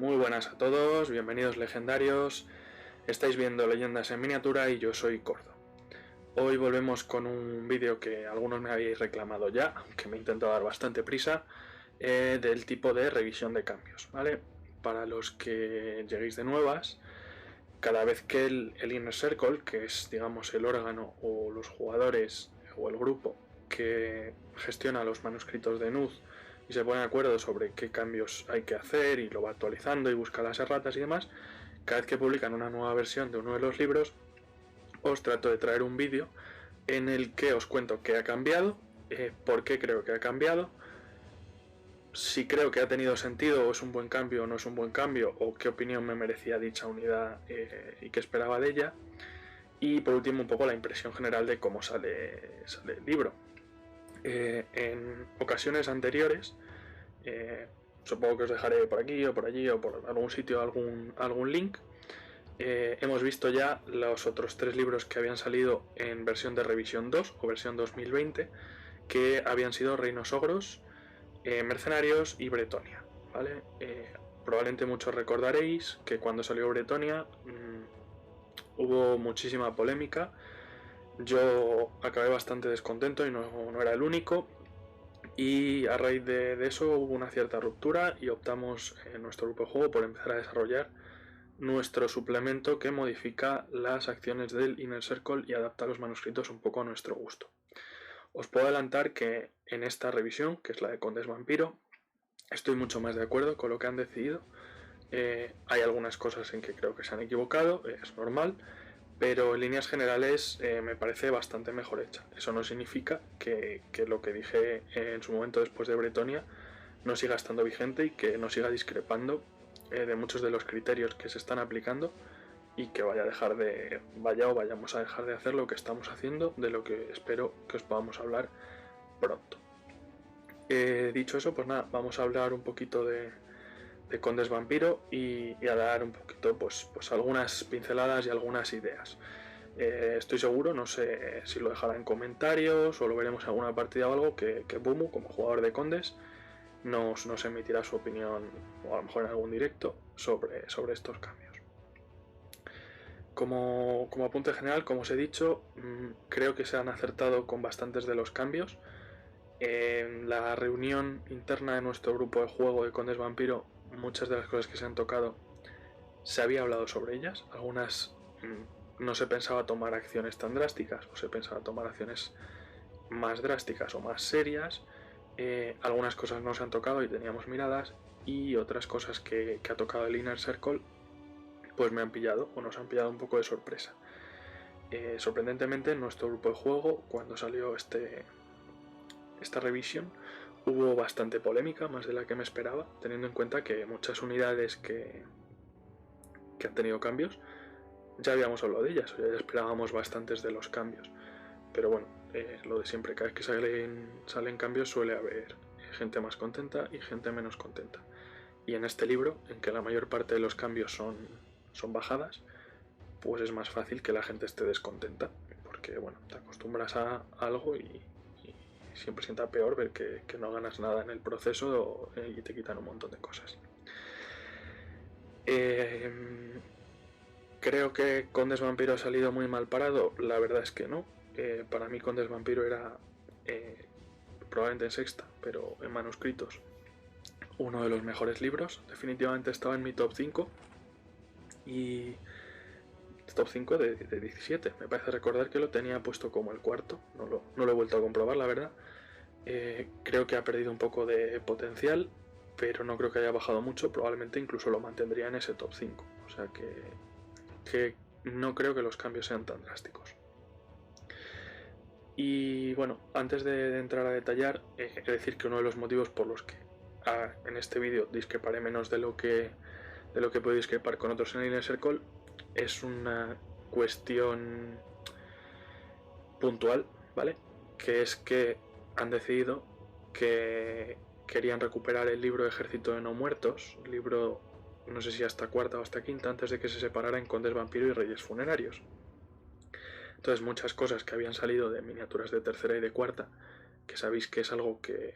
Muy buenas a todos, bienvenidos legendarios. Estáis viendo Leyendas en Miniatura y yo soy Cordo. Hoy volvemos con un vídeo que algunos me habéis reclamado ya, aunque me he intentado dar bastante prisa, del tipo de revisión de cambios, ¿vale? Para los que lleguéis de nuevas, cada vez que el Inner Circle, que es digamos el órgano o los jugadores o el grupo que gestiona los manuscritos de Nud y se pone de acuerdo sobre qué cambios hay que hacer y lo va actualizando y busca las erratas y demás, cada vez que publican una nueva versión de uno de los libros os trato de traer un vídeo en el que os cuento qué ha cambiado, por qué creo que ha cambiado, si creo que ha tenido sentido o es un buen cambio o no es un buen cambio, o qué opinión me merecía dicha unidad y qué esperaba de ella, y por último un poco la impresión general de cómo sale el libro. En ocasiones anteriores, supongo que os dejaré por aquí o por allí o por algún sitio algún link, hemos visto ya los otros 3 libros que habían salido en versión de revisión 2 o versión 2020, que habían sido Reinos Ogros, Mercenarios y Bretonia, ¿vale? Probablemente muchos recordaréis que cuando salió Bretonia hubo muchísima polémica. Yo acabé bastante descontento y no era el único, y a raíz de eso hubo una cierta ruptura y optamos en nuestro grupo de juego por empezar a desarrollar nuestro suplemento que modifica las acciones del Inner Circle y adapta los manuscritos un poco a nuestro gusto. Os puedo adelantar que en esta revisión, que es la de Condes Vampiro, estoy mucho más de acuerdo con lo que han decidido. Hay algunas cosas en que creo que se han equivocado, es normal, pero en líneas generales me parece bastante mejor hecha. Eso no significa que lo que dije en su momento después de Bretonia no siga estando vigente y que no siga discrepando de muchos de los criterios que se están aplicando, y que vayamos a dejar de hacer lo que estamos haciendo, de lo que espero que os podamos hablar pronto. Dicho eso, pues nada, vamos a hablar un poquito de Condes Vampiro y a dar un poquito pues algunas pinceladas y algunas ideas. Estoy seguro, no sé si lo dejará en comentarios o lo veremos en alguna partida o algo, que Bumu, como jugador de Condes, nos emitirá su opinión, o a lo mejor en algún directo, sobre estos cambios. Como apunte general, como os he dicho, creo que se han acertado con bastantes de los cambios. En la reunión interna de nuestro grupo de juego de Condes Vampiro, muchas de las cosas que se han tocado se había hablado sobre ellas. Algunas no se pensaba tomar acciones tan drásticas, o se pensaba tomar acciones más drásticas o más serias. Algunas cosas no se han tocado y teníamos miradas, y otras cosas que ha tocado el Inner Circle pues me han pillado o nos han pillado un poco de sorpresa. Sorprendentemente, en nuestro grupo de juego, cuando salió esta revisión, hubo bastante polémica, más de la que me esperaba, teniendo en cuenta que muchas unidades que han tenido cambios ya habíamos hablado de ellas, o ya esperábamos bastantes de los cambios. Pero bueno, lo de siempre, cada vez que salen cambios suele haber gente más contenta y gente menos contenta. Y en este libro, en que la mayor parte de los cambios son bajadas, pues es más fácil que la gente esté descontenta, porque bueno, te acostumbras a algo y siempre sienta peor ver que no ganas nada en el proceso y te quitan un montón de cosas. Creo que Condes Vampiro ha salido muy mal parado. La verdad es que no. Para mí Condes Vampiro era probablemente en sexta, pero en manuscritos, uno de los mejores libros. Definitivamente estaba en mi top 5 y top 5 de 17. Me parece recordar que lo tenía puesto como el cuarto. No lo he vuelto a comprobar, la verdad. Creo que ha perdido un poco de potencial, pero no creo que haya bajado mucho. Probablemente incluso lo mantendría en ese top 5. O sea que no creo que los cambios sean tan drásticos. Y bueno, antes de entrar a detallar, he de decir que uno de los motivos por los que en este vídeo discreparé menos de lo que puedo discrepar con otros en el Inner Circle es una cuestión puntual, ¿vale? Que es que han decidido que querían recuperar el libro de Ejército de No Muertos, libro no sé si hasta cuarta o hasta quinta, antes de que se separara en Condes Vampiro y Reyes Funerarios. Entonces muchas cosas que habían salido de miniaturas de tercera y de cuarta, que sabéis que es algo que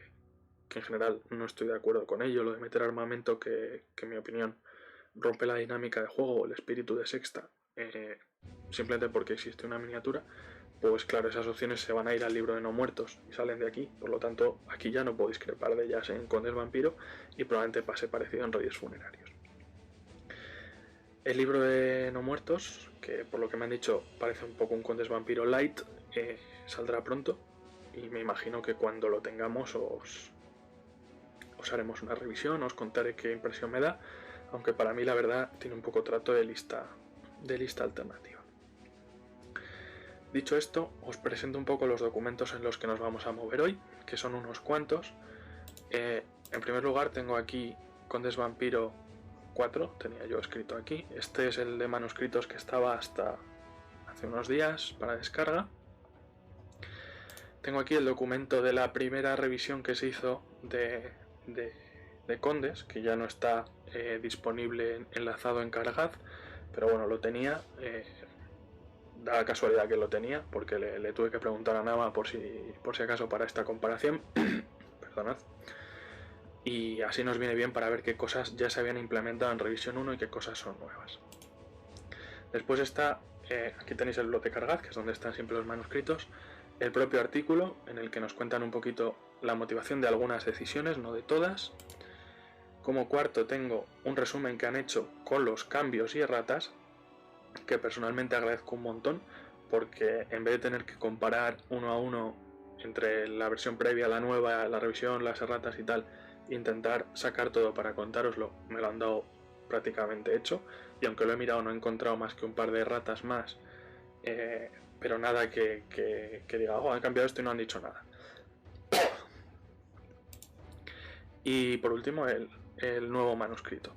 en general no estoy de acuerdo con ello, lo de meter armamento, que en mi opinión rompe la dinámica de juego o el espíritu de sexta, simplemente porque existe una miniatura, pues claro, esas opciones se van a ir al libro de no muertos y salen de aquí. Por lo tanto, aquí ya no puedo discrepar de ellas en Condes Vampiro y probablemente pase parecido en Reyes Funerarios. El libro de no muertos, que por lo que me han dicho parece un poco un Condes Vampiro light, saldrá pronto y me imagino que cuando lo tengamos os haremos una revisión, os contaré qué impresión me da, aunque para mí la verdad tiene un poco trato de lista alternativa. Dicho esto, os presento un poco los documentos en los que nos vamos a mover hoy, que son unos cuantos. En primer lugar tengo aquí Condes Vampiro 4, tenía yo escrito aquí. Este es el de manuscritos que estaba hasta hace unos días para descarga. Tengo aquí el documento de la primera revisión que se hizo de Condes, que ya no está disponible enlazado en Cargaz, pero bueno, lo tenía. Da la casualidad que lo tenía, porque le tuve que preguntar a Nama por si acaso para esta comparación. Perdonad. Y así nos viene bien para ver qué cosas ya se habían implementado en revisión 1 y qué cosas son nuevas. Después está, aquí tenéis el blog de Cargaz, que es donde están siempre los manuscritos, el propio artículo en el que nos cuentan un poquito la motivación de algunas decisiones, no de todas. Como cuarto tengo un resumen que han hecho con los cambios y erratas, que personalmente agradezco un montón, porque en vez de tener que comparar uno a uno entre la versión previa, la nueva, la revisión, las erratas y tal, intentar sacar todo para contároslo, me lo han dado prácticamente hecho, y aunque lo he mirado no he encontrado más que un par de erratas más, pero nada que diga, oh, han cambiado esto y no han dicho nada. Y por último el nuevo manuscrito.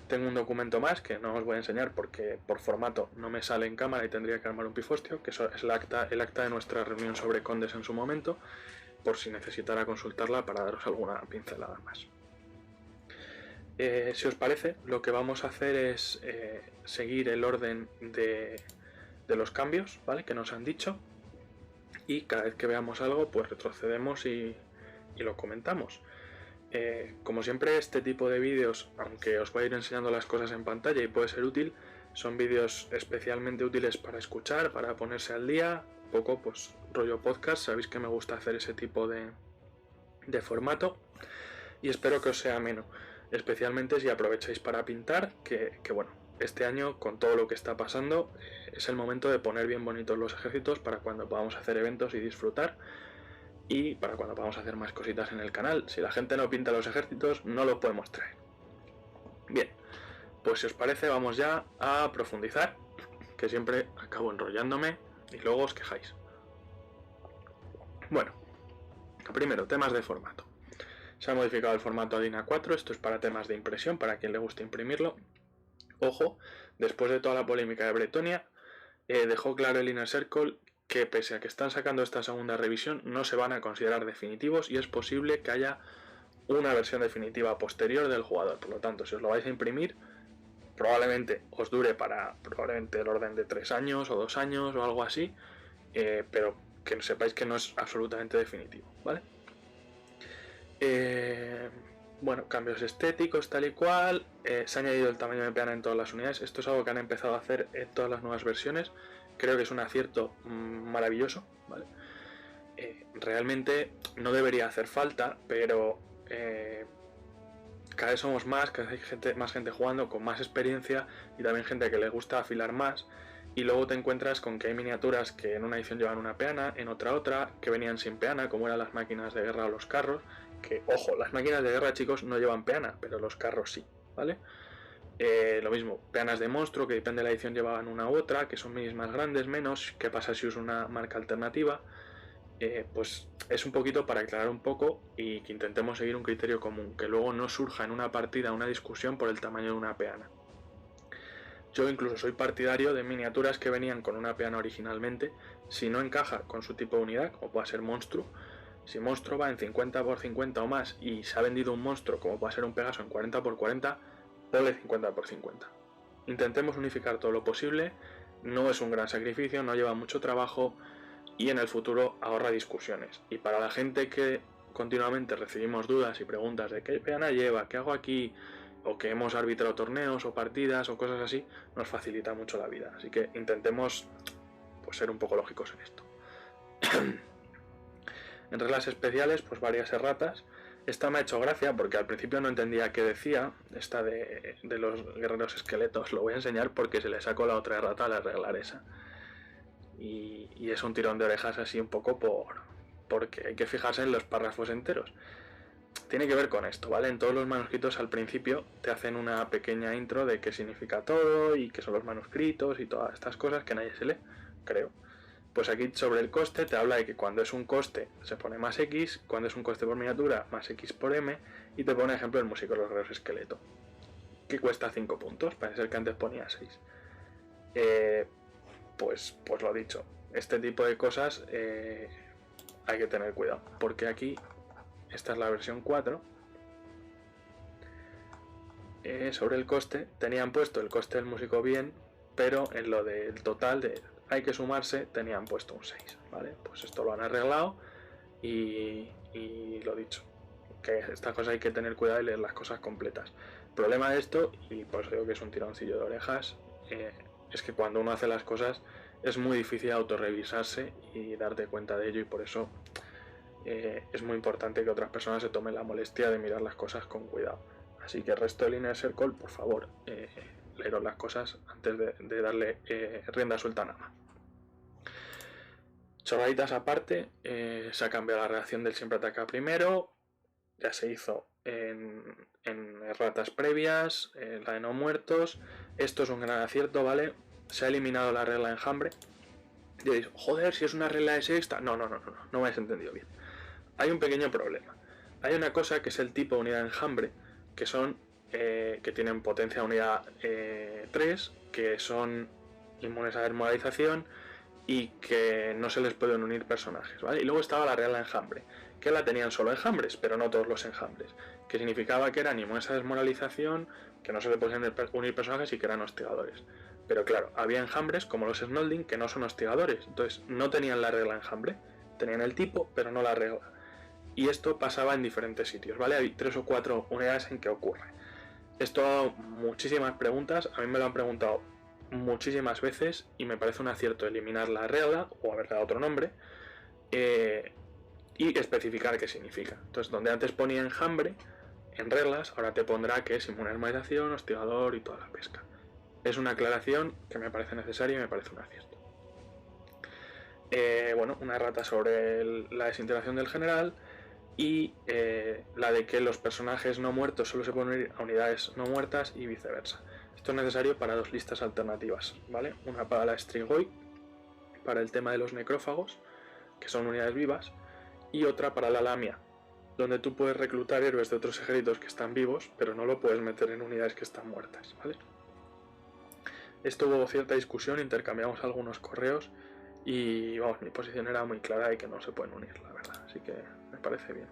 Tengo un documento más que no os voy a enseñar porque por formato no me sale en cámara y tendría que armar un pifostio, que es el acta de nuestra reunión sobre Condes en su momento, por si necesitara consultarla para daros alguna pincelada más. Si os parece, lo que vamos a hacer es seguir el orden de los cambios, ¿vale?, que nos han dicho, y cada vez que veamos algo pues retrocedemos y lo comentamos. Como siempre, este tipo de vídeos, aunque os voy a ir enseñando las cosas en pantalla y puede ser útil, son vídeos especialmente útiles para escuchar, para ponerse al día, un poco pues rollo podcast. Sabéis que me gusta hacer ese tipo de formato y espero que os sea ameno, especialmente si aprovecháis para pintar, que bueno, este año con todo lo que está pasando es el momento de poner bien bonitos los ejércitos para cuando podamos hacer eventos y disfrutar, y para cuando podamos hacer más cositas en el canal. Si la gente no pinta los ejércitos, no los podemos traer. Bien, pues si os parece vamos ya a profundizar, que siempre acabo enrollándome y luego os quejáis. Bueno, primero, temas de formato. Se ha modificado el formato a DIN A4, esto es para temas de impresión, para quien le guste imprimirlo. Ojo, después de toda la polémica de Bretonia, dejó claro el Inner Circle que pese a que están sacando esta segunda revisión, no se van a considerar definitivos y es posible que haya una versión definitiva posterior del jugador. Por lo tanto, si os lo vais a imprimir, probablemente os dure para probablemente el orden de 3 años o 2 años o algo así, pero que sepáis que no es absolutamente definitivo, ¿vale? Bueno, cambios estéticos tal y cual, se ha añadido el tamaño de peana en todas las unidades. Esto es algo que han empezado a hacer en todas las nuevas versiones. Creo que es un acierto maravilloso, ¿vale? Realmente no debería hacer falta, pero cada vez somos más, cada vez hay más gente jugando con más experiencia y también gente que le gusta afilar más, y luego te encuentras con que hay miniaturas que en una edición llevan una peana, en otra, que venían sin peana, como eran las máquinas de guerra o los carros, que ojo, las máquinas de guerra, chicos, no llevan peana, pero los carros sí, ¿vale? Lo mismo, peanas de monstruo, que depende de la edición llevaban una u otra, que son minis más grandes, menos. ¿Qué pasa si uso una marca alternativa? Pues es un poquito para aclarar un poco y que intentemos seguir un criterio común, que luego no surja en una partida una discusión por el tamaño de una peana. Yo incluso soy partidario de miniaturas que venían con una peana originalmente, si no encaja con su tipo de unidad, como pueda ser monstruo. Si monstruo va en 50x50 o más y se ha vendido un monstruo, como puede ser un Pegaso en 40x40, ponle 50x50. Intentemos unificar todo lo posible, no es un gran sacrificio, no lleva mucho trabajo y en el futuro ahorra discusiones. Y para la gente que continuamente recibimos dudas y preguntas de qué peana lleva, qué hago aquí, o que hemos arbitrado torneos o partidas o cosas así, nos facilita mucho la vida. Así que intentemos pues ser un poco lógicos en esto. En reglas especiales, pues varias erratas. Esta me ha hecho gracia porque al principio no entendía qué decía. Esta de los guerreros esqueletos lo voy a enseñar porque se le sacó la otra errata al arreglar esa. Y es un tirón de orejas así un poco porque hay que fijarse en los párrafos enteros. Tiene que ver con esto, ¿vale? En todos los manuscritos al principio te hacen una pequeña intro de qué significa todo y qué son los manuscritos y todas estas cosas que nadie se lee, creo. Pues aquí sobre el coste te habla de que cuando es un coste se pone más X, cuando es un coste por miniatura más X por M, y te pone ejemplo el músico de los guerreros esqueleto, que cuesta 5 puntos, parece ser que antes ponía 6. Pues lo dicho, este tipo de cosas hay que tener cuidado, porque aquí, esta es la versión 4, sobre el coste tenían puesto el coste del músico bien, pero en lo del total de hay que sumarse tenían puesto un 6, ¿vale? Pues esto lo han arreglado y lo dicho, que esta cosa hay que tener cuidado y leer las cosas completas. El problema de esto, y pues digo que es un tironcillo de orejas, es que cuando uno hace las cosas es muy difícil autorrevisarse y darte cuenta de ello, y por eso es muy importante que otras personas se tomen la molestia de mirar las cosas con cuidado. Así que el resto del Inner Circle, por favor, leeros las cosas antes de darle rienda suelta a nada. Chorraditas aparte, se ha cambiado la reacción del siempre ataca primero, ya se hizo en erratas previas, la de no muertos. Esto es un gran acierto, ¿vale? Se ha eliminado la regla de enjambre. Y diréis, joder, si es una regla de sexta. No me habéis entendido bien. Hay un pequeño problema. Hay una cosa que es el tipo de unidad de enjambre, que son que tienen potencia unidad 3, que son inmunes a desmoralización y que no se les pueden unir personajes, ¿vale? Y luego estaba la regla de enjambre, que la tenían solo enjambres, pero no todos los enjambres, que significaba que eran inmunes a desmoralización, que no se les podían unir personajes y que eran hostigadores. Pero claro, había enjambres como los Snolding que no son hostigadores, entonces no tenían la regla enjambre, tenían el tipo, pero no la regla. Y esto pasaba en diferentes sitios, ¿vale? Hay 3 o 4 unidades en que ocurre. Esto ha dado muchísimas preguntas, a mí me lo han preguntado muchísimas veces y me parece un acierto eliminar la regla o haberle dado otro nombre y especificar qué significa. Entonces, donde antes ponía enjambre en reglas, ahora te pondrá que es inmune a desmoralización, hostigador y toda la pesca. Es una aclaración que me parece necesaria y me parece un acierto. Bueno, una errata sobre la desintegración del general y la de que los personajes no muertos solo se pueden unir a unidades no muertas y viceversa. Esto es necesario para 2 listas alternativas, ¿vale? Una para la Strigoi, para el tema de los necrófagos, que son unidades vivas, y otra para la Lamia, donde tú puedes reclutar héroes de otros ejércitos que están vivos, pero no lo puedes meter en unidades que están muertas, ¿vale? Esto hubo cierta discusión, intercambiamos algunos correos y vamos, mi posición era muy clara de que no se pueden unir, la verdad, así que me parece bien.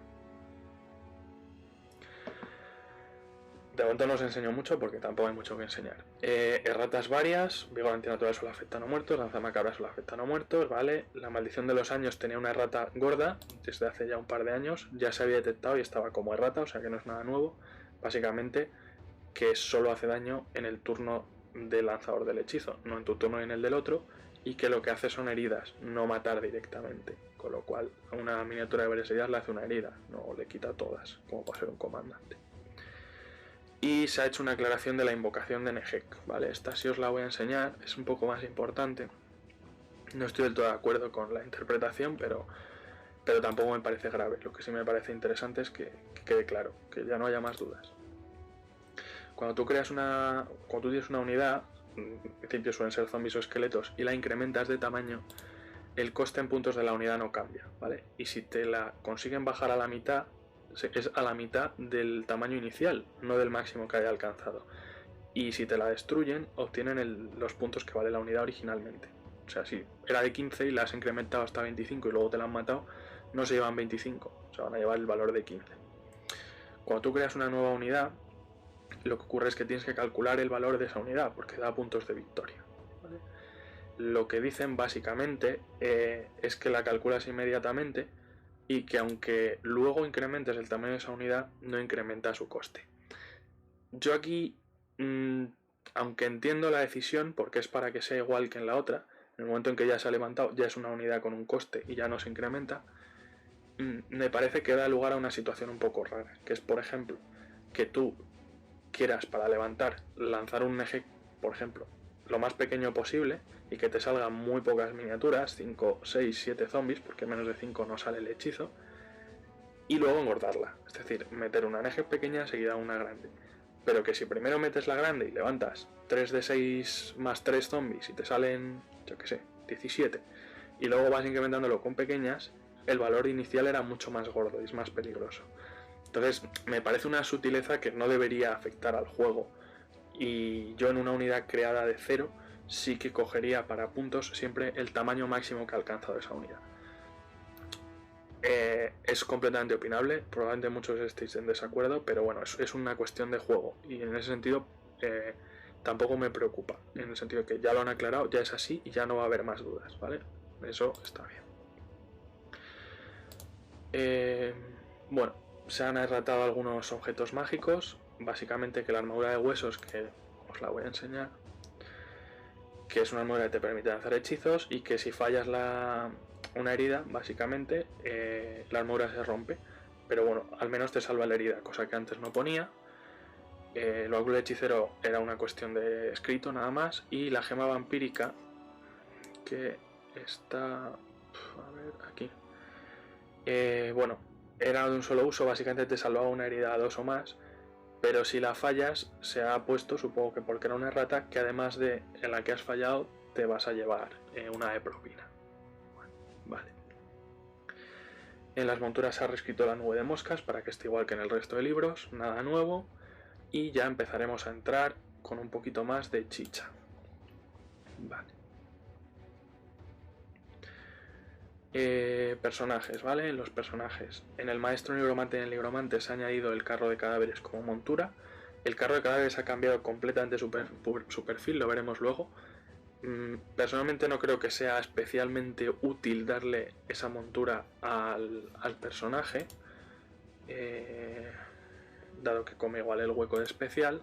De momento no os enseño mucho porque tampoco hay mucho que enseñar. Erratas varias, vigor antinatural solo afecta a no muertos, lanza macabra solo afecta a no muertos, ¿vale? La maldición de los años tenía una errata gorda desde hace ya un par de años, ya se había detectado y estaba como errata, o sea que no es nada nuevo. Básicamente que solo hace daño en el turno del lanzador del hechizo, no en tu turno y en el del otro, y que lo que hace son heridas, no matar directamente, con lo cual a una miniatura de varias heridas le hace una herida, no le quita todas, como puede ser un comandante. Y se ha hecho una aclaración de la invocación de Nejek, ¿vale? Esta sí os la voy a enseñar, es un poco más importante. No estoy del todo de acuerdo con la interpretación, pero tampoco me parece grave. Lo que sí me parece interesante es que quede claro, que ya no haya más dudas. Cuando tú tienes una unidad, en principio suelen ser zombies o esqueletos, y la incrementas de tamaño, el coste en puntos de la unidad no cambia, ¿vale? Y si te la consiguen bajar a la mitad, es a la mitad del tamaño inicial, no del máximo que haya alcanzado. Y si te la destruyen, obtienen los puntos que vale la unidad originalmente. O sea, si era de 15 y la has incrementado hasta 25 y luego te la han matado, no se llevan 25, o sea, van a llevar el valor de 15. Cuando tú creas una nueva unidad, lo que ocurre es que tienes que calcular el valor de esa unidad, porque da puntos de victoria, ¿vale? Lo que dicen básicamente es que la calculas inmediatamente y que aunque luego incrementes el tamaño de esa unidad, no incrementa su coste. Yo aquí, aunque entiendo la decisión, porque es para que sea igual que en la otra, en el momento en que ya se ha levantado ya es una unidad con un coste y ya no se incrementa, me parece que da lugar a una situación un poco rara, que es, por ejemplo, que tú quieras para levantar, lanzar un eje, por ejemplo, lo más pequeño posible y que te salgan muy pocas miniaturas, 5, 6, 7 zombies, porque menos de 5 no sale el hechizo, y luego engordarla, es decir, meter una eje pequeña seguida de una grande. Pero que si primero metes la grande y levantas 3 de 6 más 3 zombies y te salen, yo que sé, 17, y luego vas incrementándolo con pequeñas, el valor inicial era mucho más gordo y es más peligroso. Entonces, me parece una sutileza que no debería afectar al juego. Y yo en una unidad creada de cero sí que cogería para puntos siempre el tamaño máximo que ha alcanzado esa unidad. Es completamente opinable, probablemente muchos estéis en desacuerdo, pero bueno, es una cuestión de juego y en ese sentido tampoco me preocupa, en el sentido de que ya lo han aclarado, ya es así y ya no va a haber más dudas, ¿vale? Eso está bien. Bueno, se han erratado algunos objetos mágicos, básicamente que la armadura de huesos, que os la voy a enseñar, que es una armadura que te permite lanzar hechizos y que si fallas una herida, básicamente, la armadura se rompe. Pero bueno, al menos te salva la herida, cosa que antes no ponía. El báculo de hechicero era una cuestión de escrito nada más. Y la gema vampírica, que está... A ver, aquí. Bueno, era de un solo uso, básicamente te salvaba una herida a 2 o más. Pero si la fallas, se ha puesto, supongo que porque era una errata, que además de en la que has fallado, te vas a llevar una de propina. Bueno, vale. En las monturas se ha reescrito la nube de moscas para que esté igual que en el resto de libros, nada nuevo. Y ya empezaremos a entrar con un poquito más de chicha. Vale. Personajes, ¿vale? Los personajes. En el maestro nigromante y en el nigromante se ha añadido el carro de cadáveres como montura. El carro de cadáveres ha cambiado completamente su perfil, lo veremos luego. Personalmente no creo que sea especialmente útil darle esa montura al personaje, dado que come igual el hueco de especial.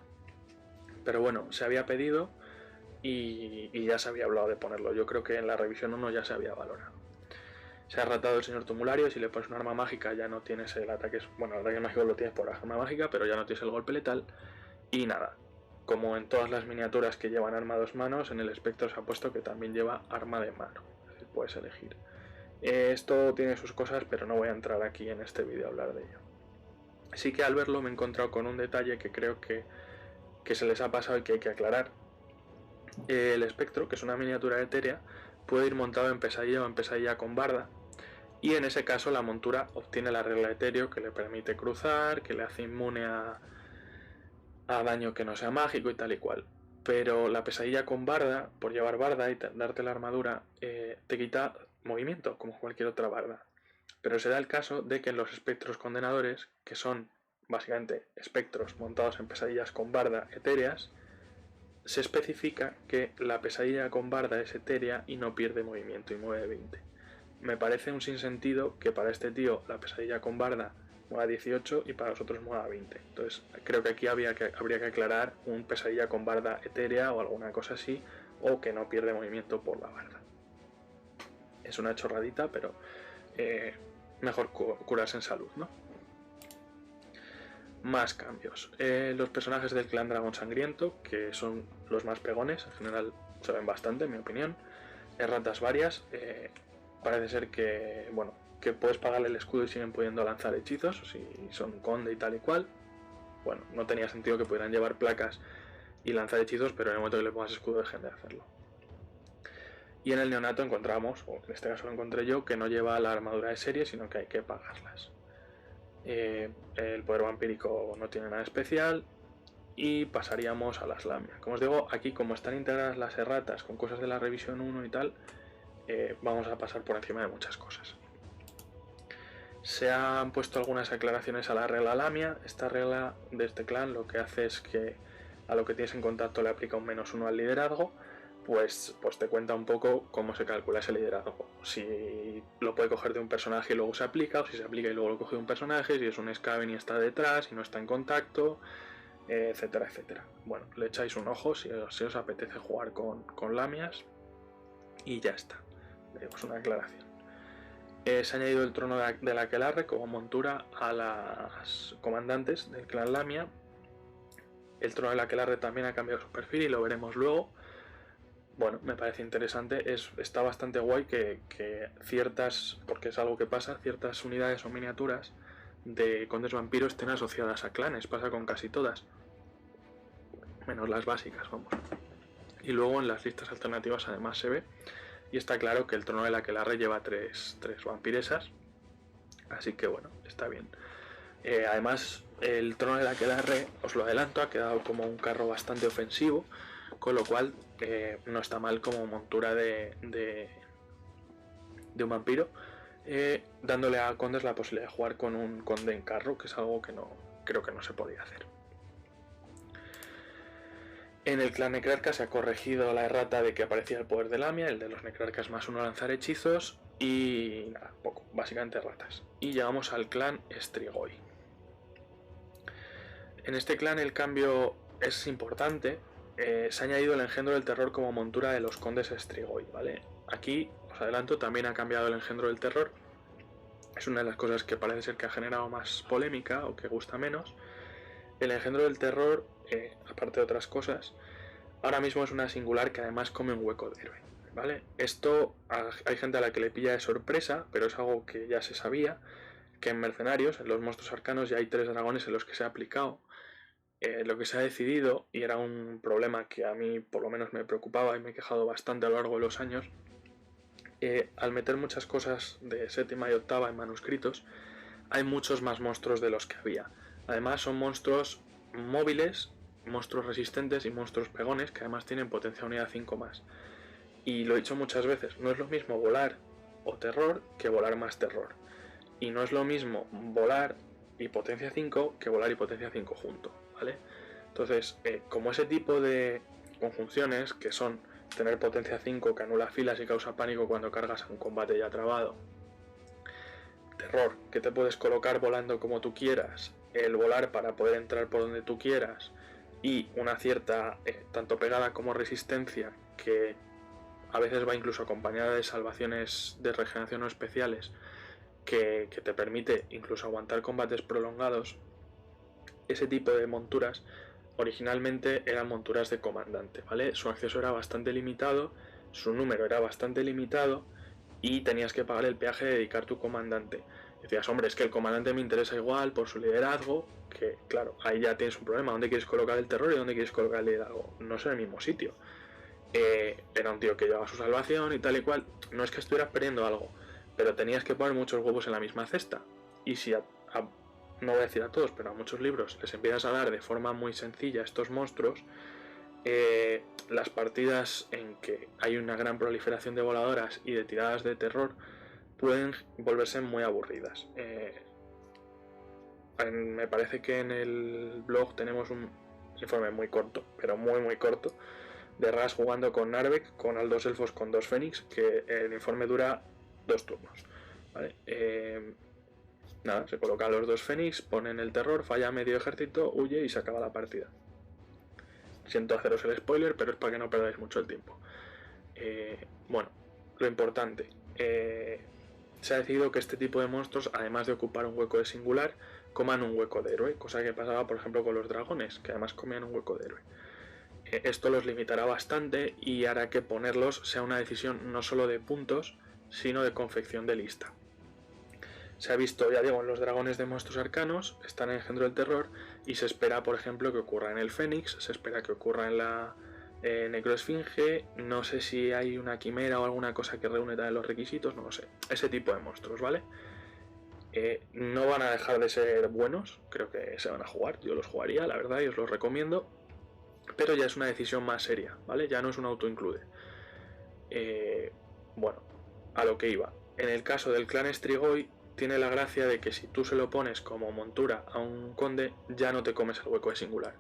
Pero bueno, se había pedido y ya se había hablado de ponerlo. Yo creo que en la revisión 1 ya se había valorado. Se ha ratado el señor tumulario, si le pones un arma mágica ya no tienes el ataque, bueno, el ataque mágico lo tienes por arma mágica, pero ya no tienes el golpe letal. Y nada, como en todas las miniaturas que llevan arma a 2 manos, en el espectro se ha puesto que también lleva arma de mano, es decir, puedes elegir. Esto tiene sus cosas, pero no voy a entrar aquí en este vídeo a hablar de ello. Sí que al verlo me he encontrado con un detalle que creo que se les ha pasado y que hay que aclarar. El espectro, que es una miniatura etérea, puede ir montado en pesadilla o en pesadilla con barda, y en ese caso la montura obtiene la regla etéreo que le permite cruzar, que le hace inmune a daño que no sea mágico y tal y cual. Pero la pesadilla con barda, por llevar barda y darte la armadura, te quita movimiento, como cualquier otra barda. Pero se da el caso de que en los espectros condenadores, que son básicamente espectros montados en pesadillas con barda etéreas, se especifica que la pesadilla con barda es etérea y no pierde movimiento y mueve 20. Me parece un sinsentido que para este tío la pesadilla con barda mueva 18 y para nosotros mueva 20. Entonces creo que aquí habría que aclarar un pesadilla con barda etérea o alguna cosa así, o que no pierde movimiento por la barda. Es una chorradita, pero mejor curarse en salud, ¿no? Más cambios. Los personajes del clan Dragón Sangriento, que son los más pegones, en general se ven bastante, en mi opinión. Erratas varias. Parece ser que, bueno, que puedes pagarle el escudo y siguen pudiendo lanzar hechizos, si son conde y tal y cual. Bueno, no tenía sentido que pudieran llevar placas y lanzar hechizos, pero en el momento que le pongas escudo dejen de hacerlo. Y en el neonato encontramos, o en este caso lo encontré yo, que no lleva la armadura de serie, sino que hay que pagarlas. El poder vampírico no tiene nada especial. Y pasaríamos a las lamias. Como os digo, aquí como están integradas las erratas con cosas de la revisión 1 y tal, vamos a pasar por encima de muchas cosas. Se han puesto algunas aclaraciones a la regla lamia. Esta regla de este clan lo que hace es que a lo que tienes en contacto le aplica un -1 al liderazgo. Pues te cuenta un poco cómo se calcula ese liderazgo. Si lo puede coger de un personaje y luego se aplica, o si se aplica y luego lo coge de un personaje, si es un Skaven y está detrás y no está en contacto, etcétera, etcétera. Bueno, le echáis un ojo si os apetece jugar con lamias y ya está. Es una aclaración. Se ha añadido el trono de la Aquelarre como montura a las comandantes del clan Lamia. El trono de la Aquelarre también ha cambiado su perfil y lo veremos luego. Bueno, me parece interesante, está bastante guay que ciertas, porque es algo que pasa, ciertas unidades o miniaturas de condes vampiros estén asociadas a clanes, pasa con casi todas, menos las básicas, vamos. Y luego en las listas alternativas además se ve, y está claro que el trono de la Aquelarre lleva tres vampiresas, así que bueno, está bien. Además, el trono de la Aquelarre, os lo adelanto, ha quedado como un carro bastante ofensivo, con lo cual no está mal como montura de un vampiro, dándole a condes la posibilidad de jugar con un conde en carro, que es algo que no creo que no se podía hacer. En el clan Necrarca se ha corregido la errata de que aparecía el poder de Lamia, el de los Necrarcas +1 lanzar hechizos, y nada, poco, básicamente ratas. Y llegamos al clan Strigoi. En este clan el cambio es importante. Se ha añadido el engendro del terror como montura de los condes Strigoi, ¿vale? Aquí, os adelanto, también ha cambiado el engendro del terror. Es una de las cosas que parece ser que ha generado más polémica o que gusta menos. El engendro del terror, aparte de otras cosas, ahora mismo es una singular que además come un hueco de héroe, ¿vale? Esto hay gente a la que le pilla de sorpresa, pero es algo que ya se sabía, que en Mercenarios, en los monstruos arcanos, ya hay 3 dragones en los que se ha aplicado. Lo que se ha decidido, y era un problema que a mí por lo menos me preocupaba y me he quejado bastante a lo largo de los años, al meter muchas cosas de séptima y octava en manuscritos, hay muchos más monstruos de los que había. Además son monstruos móviles, monstruos resistentes y monstruos pegones que además tienen potencia unidad 5 más. Y lo he dicho muchas veces, no es lo mismo volar o terror que volar más terror. Y no es lo mismo volar y potencia 5 que volar y potencia 5 junto, ¿vale? Entonces, como ese tipo de conjunciones, que son tener potencia 5 que anula filas y causa pánico cuando cargas a un combate ya trabado, terror, que te puedes colocar volando como tú quieras, el volar para poder entrar por donde tú quieras, y una cierta, tanto pegada como resistencia, que a veces va incluso acompañada de salvaciones de regeneración o especiales, que te permite incluso aguantar combates prolongados. Ese tipo de monturas originalmente eran monturas de comandante, ¿vale? Su acceso era bastante limitado, su número era bastante limitado y tenías que pagar el peaje de dedicar tu comandante. Decías, hombre, es que el comandante me interesa igual por su liderazgo, que claro, ahí ya tienes un problema, ¿dónde quieres colocar el terror y dónde quieres colocar el liderazgo? No es en el mismo sitio. Era un tío que llevaba su salvación y tal y cual, no es que estuvieras perdiendo algo, pero tenías que poner muchos huevos en la misma cesta. Y si no voy a decir a todos, pero a muchos libros les empiezas a dar de forma muy sencilla a estos monstruos, las partidas en que hay una gran proliferación de voladoras y de tiradas de terror pueden volverse muy aburridas. Me parece que en el blog tenemos un informe muy corto, pero muy corto, de Ras jugando con Narvek, con Aldos Elfos, con 2 Fénix, que el informe dura 2 turnos. ¿Vale? Nada, se colocan los 2 Fénix, ponen el terror, falla medio ejército, huye y se acaba la partida. Siento haceros el spoiler, pero es para que no perdáis mucho el tiempo. Bueno, lo importante. Se ha decidido que este tipo de monstruos, además de ocupar un hueco de singular, coman un hueco de héroe, cosa que pasaba por ejemplo con los dragones, que además comían un hueco de héroe. Esto los limitará bastante y hará que ponerlos sea una decisión no solo de puntos, sino de confección de lista. Se ha visto, ya digo, en los dragones de monstruos arcanos, están en engendro del terror, y se espera, por ejemplo, que ocurra en el Fénix, se espera que ocurra en la Necroesfinge, no sé si hay una quimera o alguna cosa que reúne también los requisitos, no lo sé. Ese tipo de monstruos, ¿vale? No van a dejar de ser buenos, creo que se van a jugar, yo los jugaría, la verdad, y os los recomiendo, pero ya es una decisión más seria, ¿vale? Ya no es un auto-include. Bueno, a lo que iba. En el caso del clan Strigoi, tiene la gracia de que si tú se lo pones como montura a un conde, ya no te comes el hueco de singular.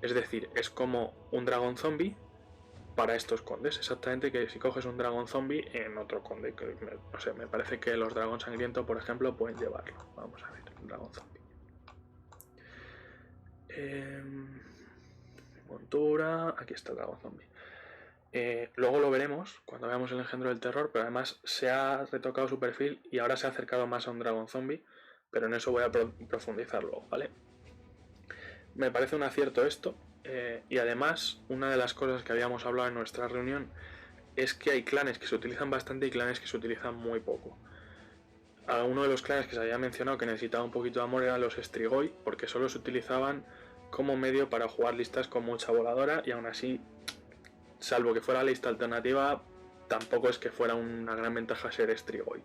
Es decir, es como un dragón zombie para estos condes. Exactamente que si coges un dragón zombie en otro conde, que no sé, me parece que los dragón sangriento, por ejemplo, pueden llevarlo. Vamos a ver, un dragón zombie. Montura, aquí está el dragón zombie. Luego lo veremos cuando veamos el engendro del terror, pero además se ha retocado su perfil y ahora se ha acercado más a un dragón zombie, pero en eso voy a profundizar luego, ¿vale? Me parece un acierto esto, y además una de las cosas que habíamos hablado en nuestra reunión es que hay clanes que se utilizan bastante y clanes que se utilizan muy poco. Uno de los clanes que se había mencionado que necesitaba un poquito de amor eran los Strigoi, porque solo se utilizaban como medio para jugar listas con mucha voladora y aún así, salvo que fuera lista alternativa, tampoco es que fuera una gran ventaja ser Strigoi.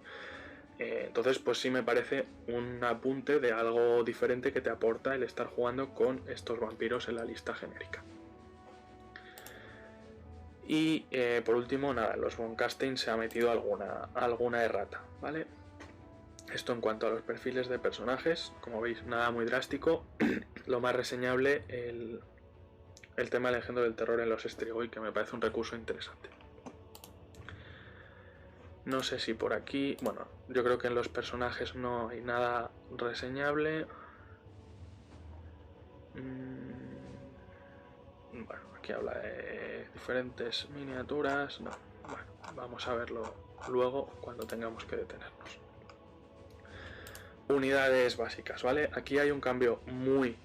Entonces pues sí me parece un apunte de algo diferente que te aporta el estar jugando con estos vampiros en la lista genérica. Y por último, nada, los von Castein se ha metido alguna errata, ¿vale? Esto en cuanto a los perfiles de personajes, como veis, nada muy drástico. Lo más reseñable, el tema del engendro del terror en los Strigoi, que me parece un recurso interesante. No sé si por aquí... Bueno, yo creo que en los personajes no hay nada reseñable. Bueno, aquí habla de diferentes miniaturas. No, bueno, vamos a verlo luego cuando tengamos que detenernos. Unidades básicas, ¿vale? Aquí hay un cambio muy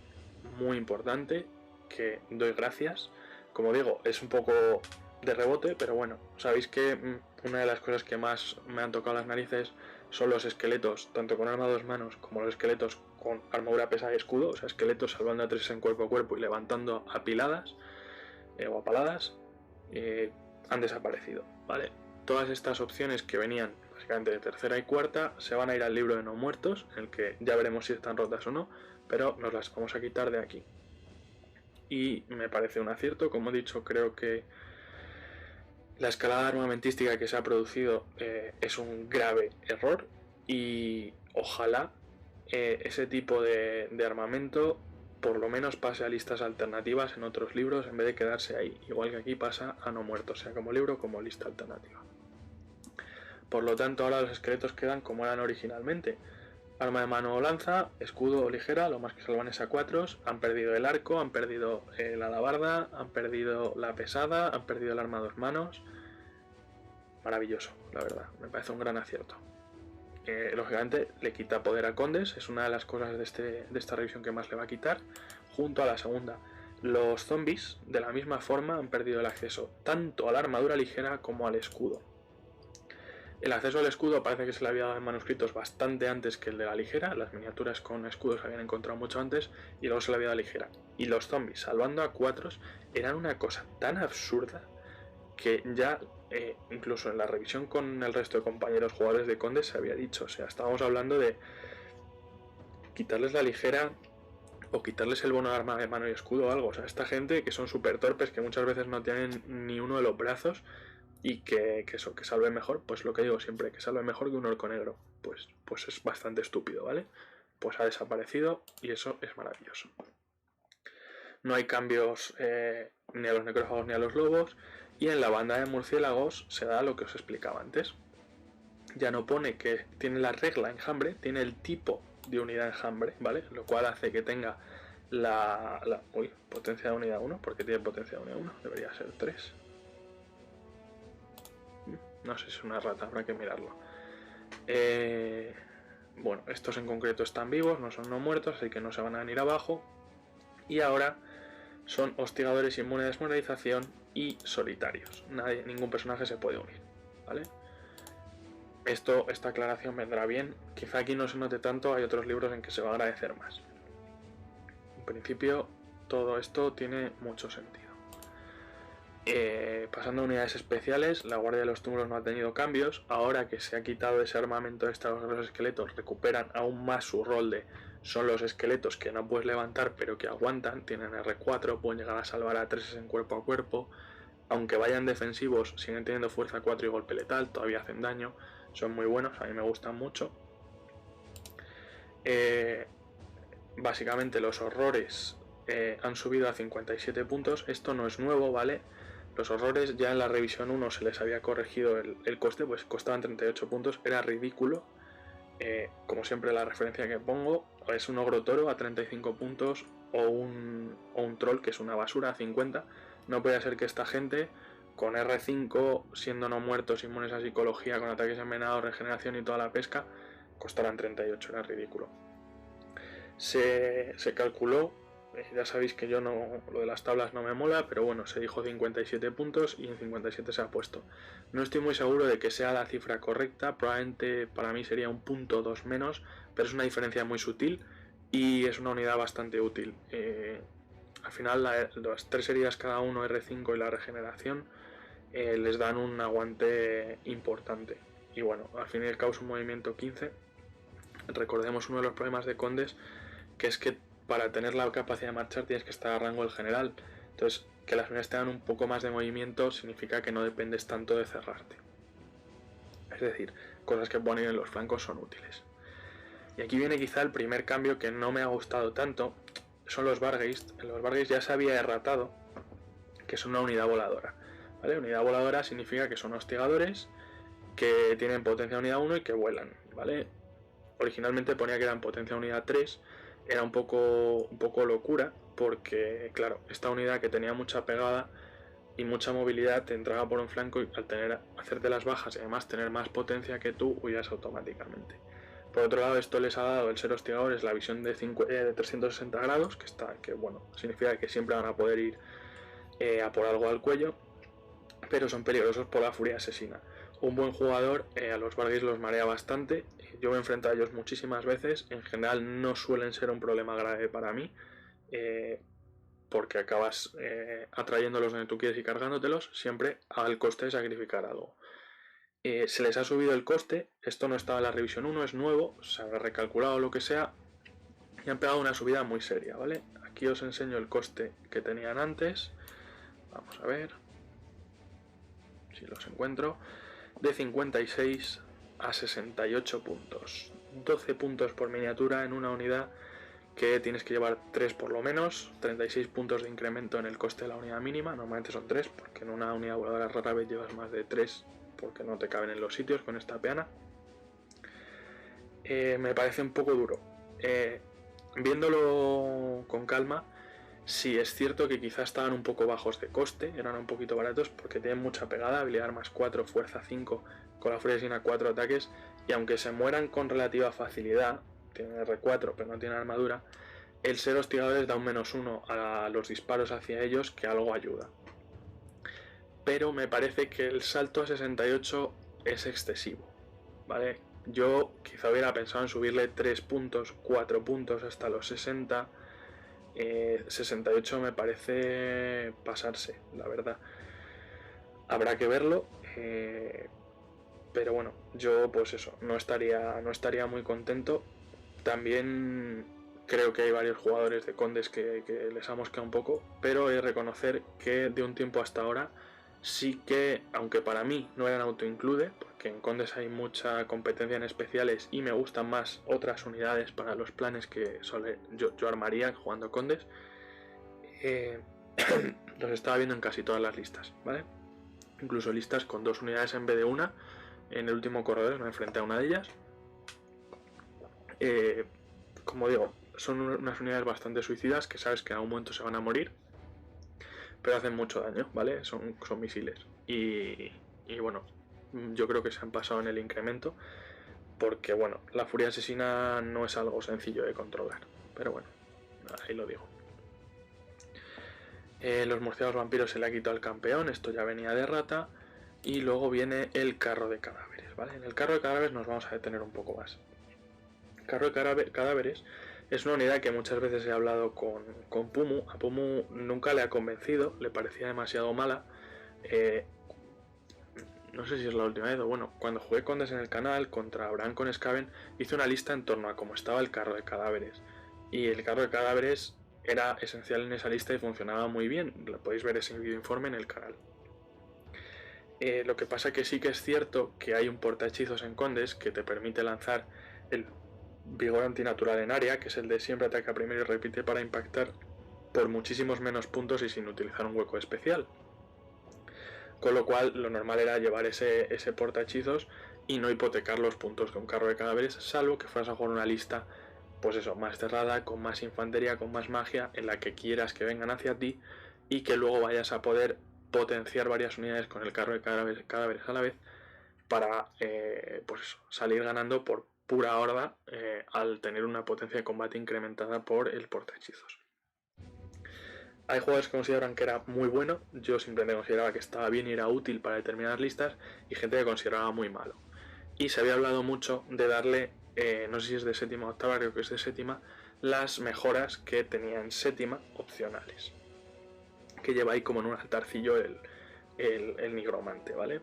importante que doy gracias. Como digo, es un poco de rebote, pero bueno, sabéis que una de las cosas que más me han tocado las narices son los esqueletos, tanto con arma a 2 manos como los esqueletos con armadura pesada y escudo, o sea, esqueletos salvando a 3 en cuerpo a cuerpo y levantando apiladas o apaladas, han desaparecido, ¿vale? Todas estas opciones que venían básicamente de tercera y cuarta se van a ir al libro de no muertos, en el que ya veremos si están rotas o no, pero nos las vamos a quitar de aquí. Y me parece un acierto, como he dicho, creo que la escalada armamentística que se ha producido es un grave error y ojalá ese tipo de armamento por lo menos pase a listas alternativas en otros libros en vez de quedarse ahí, igual que aquí pasa a no muertos, sea como libro como lista alternativa. Por lo tanto, ahora los esqueletos quedan como eran originalmente. Arma de mano o lanza, escudo o ligera, lo más que salvan es A4, han perdido el arco, han perdido la alabarda, han perdido la pesada, han perdido el arma a 2 manos. Maravilloso, la verdad, me parece un gran acierto. Lógicamente le quita poder a Condes, es una de las cosas de esta revisión que más le va a quitar, junto a la segunda. Los zombies, de la misma forma, han perdido el acceso tanto a la armadura ligera como al escudo. El acceso al escudo parece que se le había dado en manuscritos bastante antes que el de la ligera, las miniaturas con escudos se habían encontrado mucho antes y luego se le había dado ligera. Y los zombies, salvando a 4, eran una cosa tan absurda que ya incluso en la revisión con el resto de compañeros jugadores de Condes se había dicho, o sea, estábamos hablando de quitarles la ligera o quitarles el bono de arma de mano y escudo o algo, o sea, esta gente que son súper torpes, que muchas veces no tienen ni uno de los brazos y que salve mejor, pues lo que digo siempre, que salve mejor que un orco negro, pues es bastante estúpido, ¿vale? Pues ha desaparecido y eso es maravilloso. No hay cambios ni a los necrófagos ni a los lobos, y en la banda de murciélagos se da lo que os explicaba antes. Ya no pone que tiene la regla enjambre, tiene el tipo de unidad enjambre, ¿vale? Lo cual hace que tenga potencia de unidad 1, porque tiene potencia de unidad 1, debería ser 3. No sé si es una rata, habrá que mirarlo. Bueno, estos en concreto están vivos, no son no muertos, así que no se van a venir abajo. Y ahora son hostigadores inmunes a desmoralización y solitarios. Ningún personaje se puede unir, ¿vale? Esta aclaración vendrá bien. Quizá aquí no se note tanto, hay otros libros en que se va a agradecer más. En principio, todo esto tiene mucho sentido. Pasando a unidades especiales, la Guardia de los Túmulos no ha tenido cambios. Ahora que se ha quitado ese armamento extra, los esqueletos recuperan aún más su rol de son los esqueletos que no puedes levantar pero que aguantan, tienen R4, pueden llegar a salvar a 3 en cuerpo a cuerpo, aunque vayan defensivos siguen teniendo fuerza 4 y golpe letal, todavía hacen daño, son muy buenos, a mí me gustan mucho. Básicamente los horrores han subido a 57 puntos, esto no es nuevo, ¿vale? Los horrores ya en la revisión 1 se les había corregido el coste, pues costaban 38 puntos, era ridículo. Como siempre la referencia que pongo es un ogro toro a 35 puntos, o un troll, que es una basura, a 50. No puede ser que esta gente, con R5, siendo no muertos, inmunes a psicología, con ataques envenenados, regeneración y toda la pesca, costaran 38, era ridículo. Se calculó, ya sabéis que yo no, lo de las tablas no me mola, pero bueno, se dijo 57 puntos y en 57 se ha puesto. No estoy muy seguro de que sea la cifra correcta, probablemente para mí sería un punto 2 menos, pero es una diferencia muy sutil y es una unidad bastante útil. Al final las 3 heridas cada uno, R5 y la regeneración, les dan un aguante importante. Y bueno, al fin y al cabo es un movimiento 15. Recordemos uno de los problemas de condes, que es que para tener la capacidad de marchar tienes que estar a rango del general. Entonces, que las unidades te dan un poco más de movimiento significa que no dependes tanto de cerrarte. Es decir, cosas que ponen en los flancos son útiles. Y aquí viene quizá el primer cambio que no me ha gustado tanto, son los Vargeist. En los Vargeist ya se había erratado que son una unidad voladora. ¿Vale? Unidad voladora significa que son hostigadores que tienen potencia unidad 1 y que vuelan. ¿Vale? Originalmente ponía que eran potencia unidad 3, era un poco locura, porque claro, esta unidad que tenía mucha pegada y mucha movilidad te entraba por un flanco y al hacerte las bajas y además tener más potencia que tú, huyas automáticamente. Por otro lado, esto les ha dado el ser hostigadores la visión de 360 grados, que bueno, significa que siempre van a poder ir a por algo al cuello, pero son peligrosos por la furia asesina. Un buen jugador a los Vargeist los marea bastante, yo me enfrento a ellos muchísimas veces, en general no suelen ser un problema grave para mí, porque acabas atrayéndolos donde tú quieres y cargándotelos, siempre al coste de sacrificar algo. Se les ha subido el coste, esto no estaba en la revisión 1, es nuevo, se habrá recalculado lo que sea, y han pegado una subida muy seria, ¿vale? Aquí os enseño el coste que tenían antes, vamos a ver si los encuentro, de 56 a 68 puntos, 12 puntos por miniatura en una unidad que tienes que llevar 3 por lo menos, 36 puntos de incremento en el coste de la unidad mínima, normalmente son 3, porque en una unidad voladora rara vez llevas más de 3, porque no te caben en los sitios con esta peana. Me parece un poco duro. Viéndolo con calma, sí es cierto que quizás estaban un poco bajos de coste, eran un poquito baratos porque tienen mucha pegada, habilidad más 4, fuerza 5, con la furia asesina 4 ataques, y aunque se mueran con relativa facilidad, tienen R4 pero no tienen armadura, el ser hostigadores da un -1 a los disparos hacia ellos, que algo ayuda. Pero me parece que el salto a 68 es excesivo, ¿vale? Yo quizá hubiera pensado en subirle 3 puntos, 4 puntos hasta los 60. 68 me parece pasarse, la verdad. Habrá que verlo, pero bueno, yo pues eso, no estaría muy contento. También creo que hay varios jugadores de condes que les ha mosqueado un poco, pero he de reconocer que de un tiempo hasta ahora sí que, aunque para mí no eran auto-include, porque en condes hay mucha competencia en especiales y me gustan más otras unidades para los planes que yo armaría jugando condes, los estaba viendo en casi todas las listas, ¿vale? Incluso listas con 2 unidades en vez de una. En el último corredor me enfrenté a una de ellas. Como digo, son unas unidades bastante suicidas que sabes que en algún momento se van a morir, pero hacen mucho daño, ¿vale? Son misiles. Y bueno, yo creo que se han pasado en el incremento, porque bueno, la furia asesina no es algo sencillo de controlar, pero bueno, ahí lo digo. Los murciélagos vampiros se le ha quitado al campeón, esto ya venía de rata, y luego viene el carro de cadáveres, ¿vale? En el carro de cadáveres nos vamos a detener un poco más. El carro de cadáveres es una unidad que muchas veces he hablado con Pumu. A Pumu nunca le ha convencido, le parecía demasiado mala. No sé si es la última vez o bueno, cuando jugué condes en el canal contra Abraham con Skaven, hice una lista en torno a cómo estaba el carro de cadáveres. Y el carro de cadáveres era esencial en esa lista y funcionaba muy bien. Lo podéis ver ese video informe en el canal. Lo que pasa que sí que es cierto que hay un portahechizos en condes que te permite lanzar el vigor antinatural en área, que es el de siempre ataca primero y repite para impactar por muchísimos menos puntos y sin utilizar un hueco especial. Con lo cual lo normal era llevar ese portahechizos y no hipotecar los puntos de un carro de cadáveres, salvo que fueras a jugar una lista pues eso, más cerrada, con más infantería, con más magia, en la que quieras que vengan hacia ti y que luego vayas a poder potenciar varias unidades con el carro de cadáveres a la vez para pues eso, salir ganando por pura horda al tener una potencia de combate incrementada por el portahechizos. Hay jugadores que consideran que era muy bueno, yo simplemente consideraba que estaba bien y era útil para determinadas listas, y gente que consideraba muy malo. Y se había hablado mucho de darle, no sé si es de séptima o octava, creo que es de séptima, las mejoras que tenía en séptima opcionales, que lleva ahí como en un altarcillo el nigromante, ¿vale?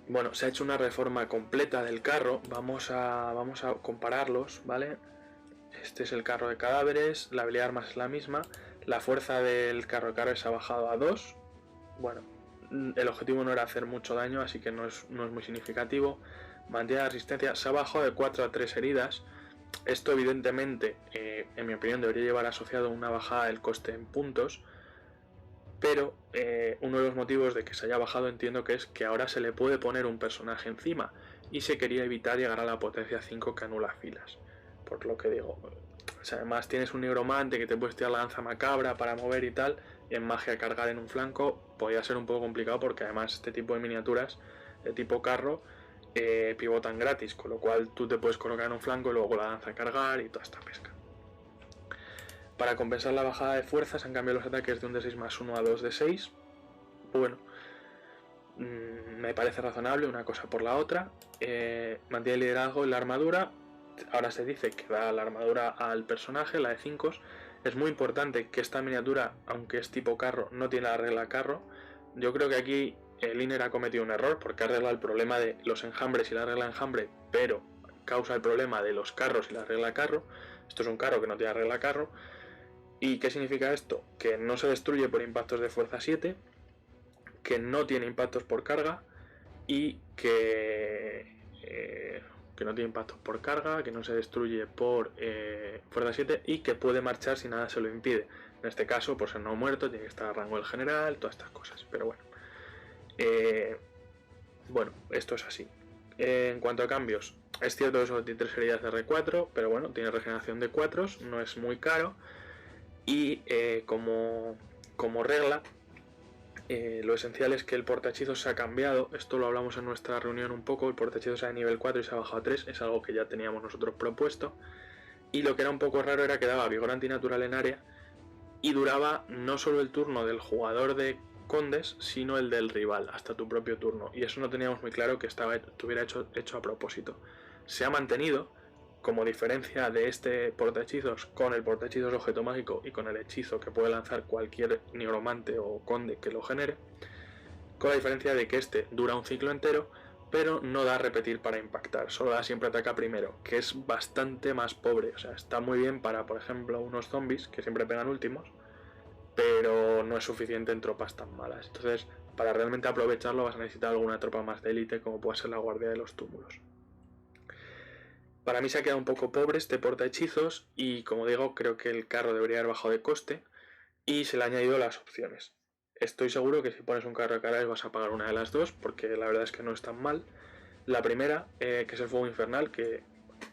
Bueno, se ha hecho una reforma completa del carro, vamos a compararlos, ¿vale? Este es el carro de cadáveres, la habilidad de armas es la misma, la fuerza del carro de cadáveres ha bajado a 2. Bueno, el objetivo no era hacer mucho daño, así que no es muy significativo. Mantiene la resistencia, se ha bajado de 4 a 3 heridas. Esto evidentemente, en mi opinión, debería llevar asociado una bajada del coste en puntos, pero uno de los motivos de que se haya bajado entiendo que es que ahora se le puede poner un personaje encima y se quería evitar llegar a la potencia 5 que anula filas. Por lo que digo, o sea, además tienes un nigromante que te puedes tirar la lanza macabra para mover y tal, y en magia cargar en un flanco podría ser un poco complicado porque además este tipo de miniaturas de tipo carro pivotan gratis, con lo cual tú te puedes colocar en un flanco y luego la lanza cargar y toda esta pesca. Para compensar la bajada de fuerza se han cambiado los ataques de un D6 más 1 a 2 de 6. Bueno, me parece razonable una cosa por la otra. Mantiene el liderazgo y la armadura. Ahora se dice que da la armadura al personaje, la de 5. Es muy importante que esta miniatura, aunque es tipo carro, no tiene la regla carro. Yo creo que aquí el Iner ha cometido un error porque ha arreglado el problema de los enjambres y la regla enjambre, pero causa el problema de los carros y la regla carro. Esto es un carro que no tiene regla carro. ¿Y qué significa esto? Que no se destruye por impactos de fuerza 7, que no tiene impactos por carga y que no tiene impactos por carga, que no se destruye por fuerza 7 y que puede marchar si nada se lo impide. En este caso, por ser no muerto, tiene que estar a rango del general, todas estas cosas. Pero bueno, bueno, esto es así. En cuanto a cambios, es cierto que solo tiene 3 heridas de R4, pero bueno, tiene regeneración de 4, no es muy caro. Y como regla, lo esencial es que el portahechizos se ha cambiado. Esto lo hablamos en nuestra reunión un poco. El portahechizos era de nivel 4 y se ha bajado a 3. Es algo que ya teníamos nosotros propuesto. Y lo que era un poco raro era que daba vigor antinatural en área y duraba no solo el turno del jugador de condes, sino el del rival, hasta tu propio turno. Y eso no teníamos muy claro que estuviera hecho a propósito. Se ha mantenido como diferencia de este portahechizos con el portahechizos objeto mágico y con el hechizo que puede lanzar cualquier nigromante o conde que lo genere, con la diferencia de que este dura un ciclo entero, pero no da a repetir para impactar, solo da siempre ataca primero, que es bastante más pobre. O sea, está muy bien para, por ejemplo, unos zombies que siempre pegan últimos, pero no es suficiente en tropas tan malas. Entonces, para realmente aprovecharlo vas a necesitar alguna tropa más de élite, como puede ser la Guardia de los Túmulos. Para mí se ha quedado un poco pobre este portahechizos y, como digo, creo que el carro debería haber bajado de coste y se le han añadido las opciones. Estoy seguro que si pones un carro de cadáveres vas a pagar una de las dos, porque la verdad es que no es tan mal. La primera, que es el fuego infernal, que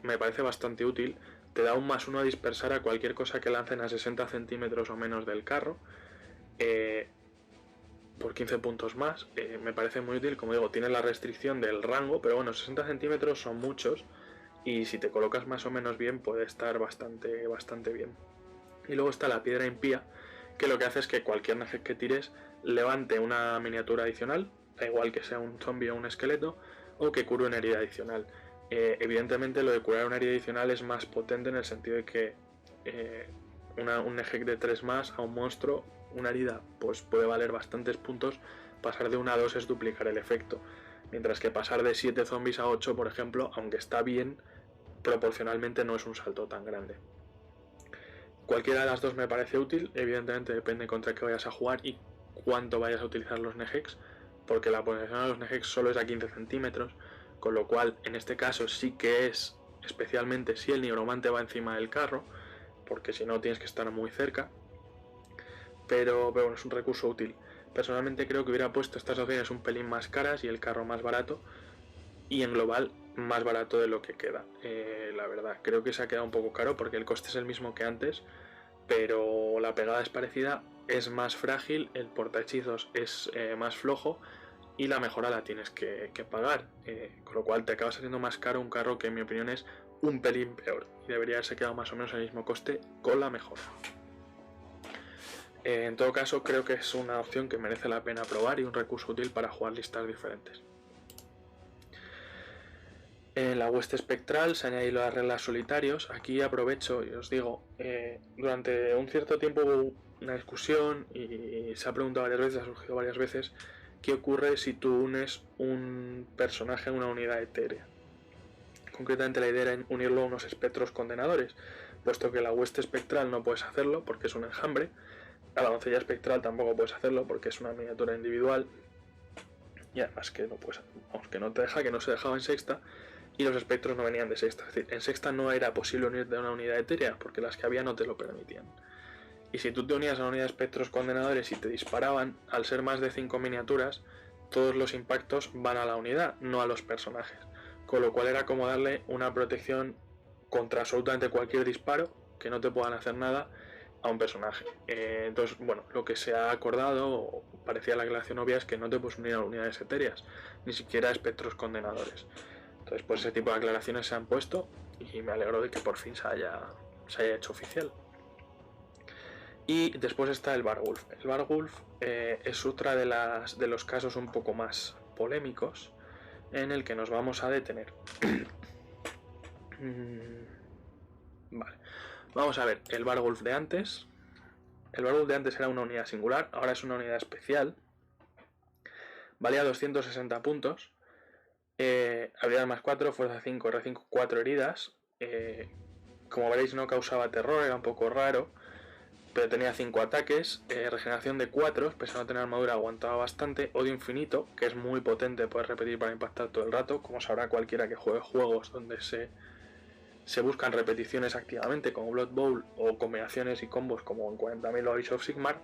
me parece bastante útil, te da un +1 a dispersar a cualquier cosa que lancen a 60 centímetros o menos del carro, por 15 puntos más. Me parece muy útil. Como digo, tiene la restricción del rango, pero bueno, 60 centímetros son muchos y si te colocas más o menos bien puede estar bastante bien. Y luego está la piedra impía, que lo que hace es que cualquier NG que tires levante una miniatura adicional, da igual que sea un zombie o un esqueleto, o que cure una herida adicional. Evidentemente lo de curar una herida adicional es más potente en el sentido de que un NG de 3 más a un monstruo, una herida, pues puede valer bastantes puntos. Pasar de 1 a 2 es duplicar el efecto, mientras que pasar de 7 zombies a 8, por ejemplo, aunque está bien, proporcionalmente no es un salto tan grande. Cualquiera de las dos me parece útil, evidentemente depende contra qué vayas a jugar y cuánto vayas a utilizar los Nehex, porque la posición de los Nehex solo es a 15 centímetros, con lo cual en este caso sí que es, especialmente si el nigromante va encima del carro, porque si no tienes que estar muy cerca, pero bueno, es un recurso útil. Personalmente creo que hubiera puesto estas opciones un pelín más caras y el carro más barato, y en global más barato de lo que queda, la verdad. Creo que se ha quedado un poco caro porque el coste es el mismo que antes, pero la pegada es parecida, es más frágil, el portahechizos es más flojo y la mejora la tienes que pagar, con lo cual te acabas haciendo más caro un carro que en mi opinión es un pelín peor y debería haberse quedado más o menos al mismo coste con la mejora. En todo caso, creo que es una opción que merece la pena probar y un recurso útil para jugar listas diferentes. En la hueste espectral se añadieron las reglas solitarios. Aquí aprovecho y os digo, durante un cierto tiempo hubo una discusión y se ha preguntado varias veces, ha surgido varias veces, qué ocurre si tú unes un personaje a una unidad etérea. Concretamente la idea era unirlo a unos espectros condenadores, puesto que la hueste espectral no puedes hacerlo porque es un enjambre, a la doncella espectral tampoco puedes hacerlo porque es una miniatura individual y además que no puedes, vamos, que no te deja, que no se dejaba en sexta y los espectros no venían de sexta, es decir, en sexta no era posible unirte a una unidad etérea porque las que había no te lo permitían. Y si tú te unías a una unidad de espectros condenadores y te disparaban, al ser más de 5 miniaturas, todos los impactos van a la unidad, no a los personajes, con lo cual era como darle una protección contra absolutamente cualquier disparo, que no te puedan hacer nada a un personaje. Entonces, bueno, lo que se ha acordado, o parecía la aclaración obvia, es que no te puedes unir a unidades etéreas, ni siquiera a espectros condenadores. Entonces, pues ese tipo de aclaraciones se han puesto y me alegro de que por fin se haya hecho oficial. Y después está el Vargulf. El Vargulf es otra de los casos un poco más polémicos en el que nos vamos a detener. Vale. Vamos a ver, el Vargulf de antes. El Vargulf de antes era una unidad singular, ahora es una unidad especial. Valía 260 puntos. Habilidad más 4, fuerza 5, R5, 4 heridas. Como veréis no causaba terror, era un poco raro. Pero tenía 5 ataques, regeneración de 4, pese a no tener armadura aguantaba bastante, odio infinito, que es muy potente, puedes repetir para impactar todo el rato, como sabrá cualquiera que juegue juegos donde se buscan repeticiones activamente, como Blood Bowl, o combinaciones y combos como en 40.000 o Age of Sigmar.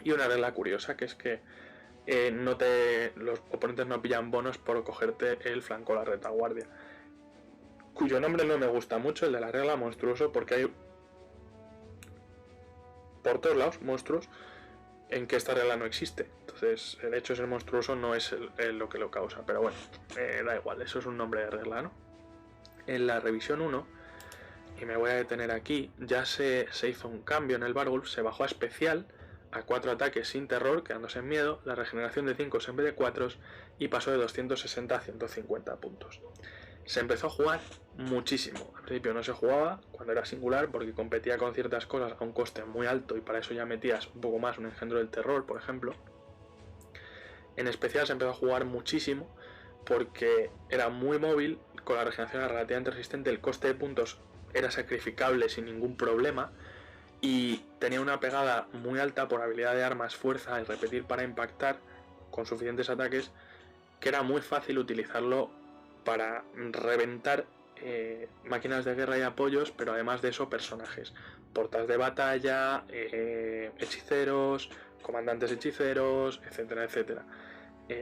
Y una regla curiosa, que es que los oponentes no pillan bonos por cogerte el flanco o la retaguardia, cuyo nombre no me gusta mucho, el de la regla monstruoso, porque hay por todos lados monstruos en que esta regla no existe. Entonces el hecho de ser monstruoso no es lo que lo causa, pero bueno, da igual, eso es un nombre de regla, ¿no? En la revisión 1, y me voy a detener aquí, ya se hizo un cambio en el Vargulf, se bajó a especial, a 4 ataques sin terror, quedándose en miedo, la regeneración de 5 en vez de 4 y pasó de 260 a 150 puntos. Se empezó a jugar muchísimo. Al principio no se jugaba cuando era singular porque competía con ciertas cosas a un coste muy alto y para eso ya metías un poco más un engendro del terror, por ejemplo. En especial se empezó a jugar muchísimo porque era muy móvil, con la regeneración era relativamente resistente, el coste de puntos era sacrificable sin ningún problema y tenía una pegada muy alta por habilidad de armas, fuerza y repetir para impactar con suficientes ataques, que era muy fácil utilizarlo para reventar máquinas de guerra y apoyos, pero además de eso personajes, portas de batalla, hechiceros, comandantes hechiceros, etcétera, etcétera.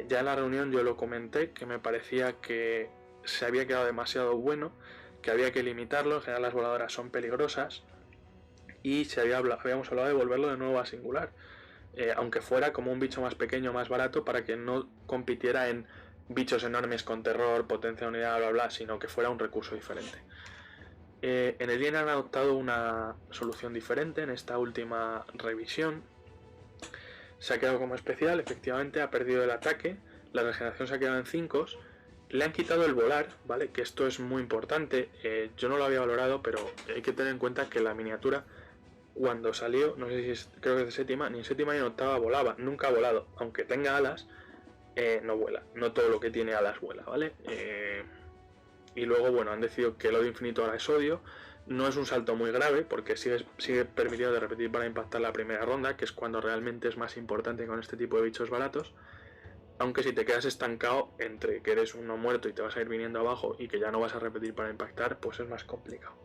Ya en la reunión yo lo comenté, que me parecía que se había quedado demasiado bueno, que había que limitarlo, en general las voladoras son peligrosas, y habíamos hablado de volverlo de nuevo a singular, aunque fuera como un bicho más pequeño, más barato, para que no compitiera en bichos enormes con terror, potencia de unidad, bla bla, sino que fuera un recurso diferente. En el IEN han adoptado una solución diferente en esta última revisión. Se ha quedado como especial, efectivamente ha perdido el ataque, la regeneración se ha quedado en 5, le han quitado el volar, ¿vale? Que esto es muy importante, yo no lo había valorado, pero hay que tener en cuenta que la miniatura cuando salió, no sé si creo que es de séptima, ni en séptima ni en octava volaba, nunca ha volado, aunque tenga alas, no vuela, no todo lo que tiene alas vuela, ¿vale? Y luego, bueno, han decidido que el odio infinito ahora es odio, no es un salto muy grave, porque sigue permitido de repetir para impactar la primera ronda, que es cuando realmente es más importante con este tipo de bichos baratos, aunque si te quedas estancado entre que eres uno muerto y te vas a ir viniendo abajo y que ya no vas a repetir para impactar, pues es más complicado.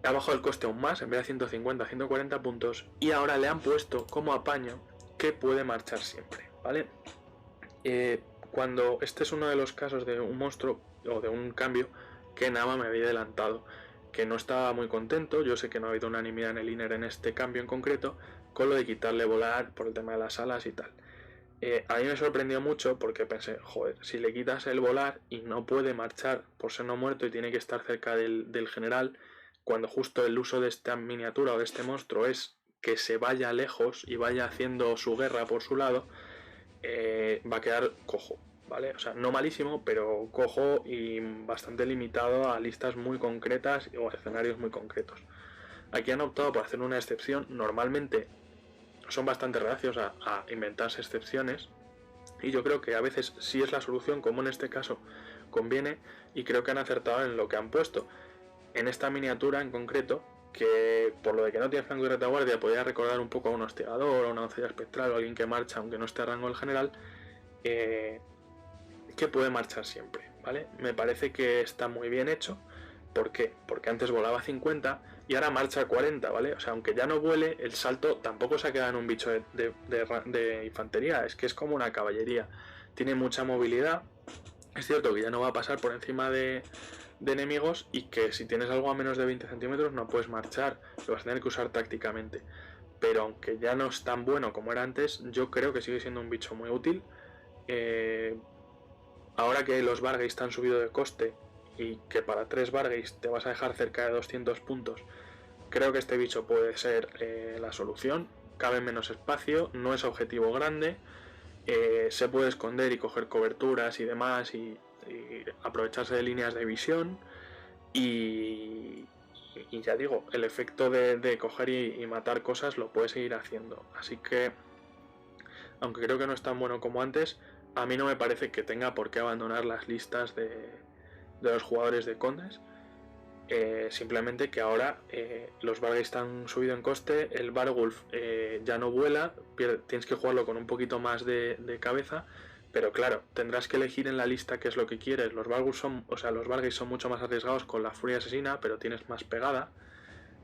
Ha bajado el coste aún más, en vez de 150 a 140 puntos, y ahora le han puesto como apaño que puede marchar siempre, ¿vale? cuando este es uno de los casos de un monstruo o de un cambio que Nama me había adelantado, que no estaba muy contento. Yo sé que no ha habido unanimidad en el INER en este cambio en concreto, con lo de quitarle volar por el tema de las alas y tal. A mí me sorprendió mucho porque pensé, joder, si le quitas el volar y no puede marchar por ser no muerto y tiene que estar cerca del general, cuando justo el uso de esta miniatura o de este monstruo es que se vaya lejos y vaya haciendo su guerra por su lado, va a quedar cojo, ¿vale? O sea, no malísimo, pero cojo y bastante limitado a listas muy concretas o escenarios muy concretos. Aquí han optado por hacer una excepción. Normalmente son bastante reacios a inventarse excepciones, y yo creo que a veces sí es la solución, como en este caso conviene, y creo que han acertado en lo que han puesto. En esta miniatura en concreto, que por lo de que no tiene flanco y retaguardia podría recordar un poco a un hostigador o una doncella espectral o alguien que marcha aunque no esté a rango del general, que puede marchar siempre, ¿vale? Me parece que está muy bien hecho. ¿Por qué? Porque antes volaba 50 y ahora marcha 40, ¿vale? O sea, aunque ya no vuele, el salto tampoco se ha quedado en un bicho de infantería, es que es como una caballería. Tiene mucha movilidad. Es cierto que ya no va a pasar por encima de enemigos, y que si tienes algo a menos de 20 centímetros no puedes marchar, lo vas a tener que usar tácticamente. Pero aunque ya no es tan bueno como era antes, yo creo que sigue siendo un bicho muy útil. Ahora que los Vargeist han subido de coste y que para 3 Vargeist te vas a dejar cerca de 200 puntos, creo que este bicho puede ser la solución. Cabe menos espacio, no es objetivo grande, se puede esconder y coger coberturas y demás, y aprovecharse de líneas de visión, y ya digo, el efecto de coger y matar cosas lo puede seguir haciendo. Así que, aunque creo que no es tan bueno como antes, a mí no me parece que tenga por qué abandonar las listas de los jugadores de condes. Simplemente que ahora los Vargeist han subido en coste, el Vargulf ya no vuela, tienes que jugarlo con un poquito más de cabeza, pero claro, tendrás que elegir en la lista qué es lo que quieres. Los Vargulf son, o sea, los Vargeist son mucho más arriesgados con la furia asesina, pero tienes más pegada.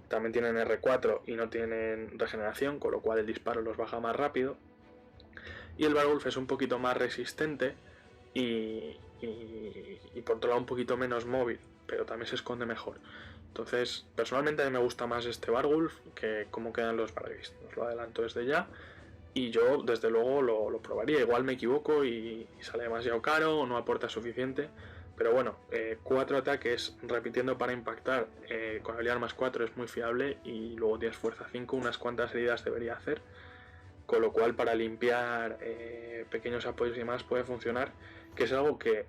También tienen R4 y no tienen regeneración, con lo cual el disparo los baja más rápido. Y el Vargulf es un poquito más resistente y por otro lado un poquito menos móvil, pero también se esconde mejor. Entonces, personalmente a mí me gusta más este Vargulf que cómo quedan los Vargeist. Os lo adelanto desde ya. Y yo, desde luego, lo probaría. Igual me equivoco y sale demasiado caro o no aporta suficiente. Pero bueno, 4 ataques repitiendo para impactar con habilidad más 4 es muy fiable. Y luego tienes fuerza 5, unas cuantas heridas debería hacer. Con lo cual, para limpiar pequeños apoyos y demás puede funcionar. Que es algo que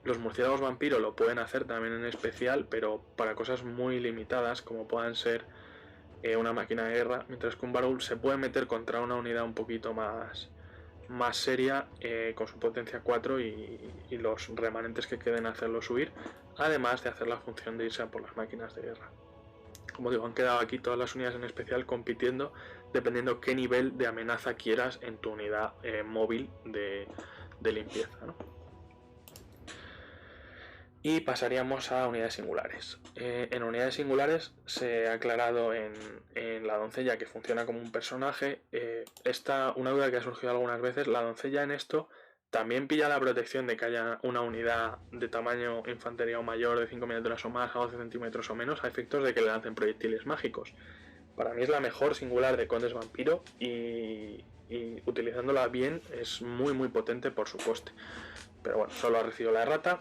los murciélagos vampiro lo pueden hacer también en especial, pero para cosas muy limitadas, como puedan ser una máquina de guerra, mientras que un Vargulf se puede meter contra una unidad un poquito más seria, con su potencia 4 y los remanentes que queden hacerlo subir, además de hacer la función de irse a por las máquinas de guerra. Como digo, han quedado aquí todas las unidades en especial compitiendo dependiendo qué nivel de amenaza quieras en tu unidad móvil de limpieza, ¿no? Y pasaríamos a unidades singulares. En unidades singulares se ha aclarado en la doncella que funciona como un personaje. Una duda que ha surgido algunas veces: la doncella en esto también pilla la protección de que haya una unidad de tamaño infantería o mayor de 5 miniaturas o más a 12 centímetros o menos a efectos de que le lancen proyectiles mágicos. Para mí es la mejor singular de condes vampiro y utilizándola bien es muy muy potente por su coste. Pero bueno, solo ha recibido la errata.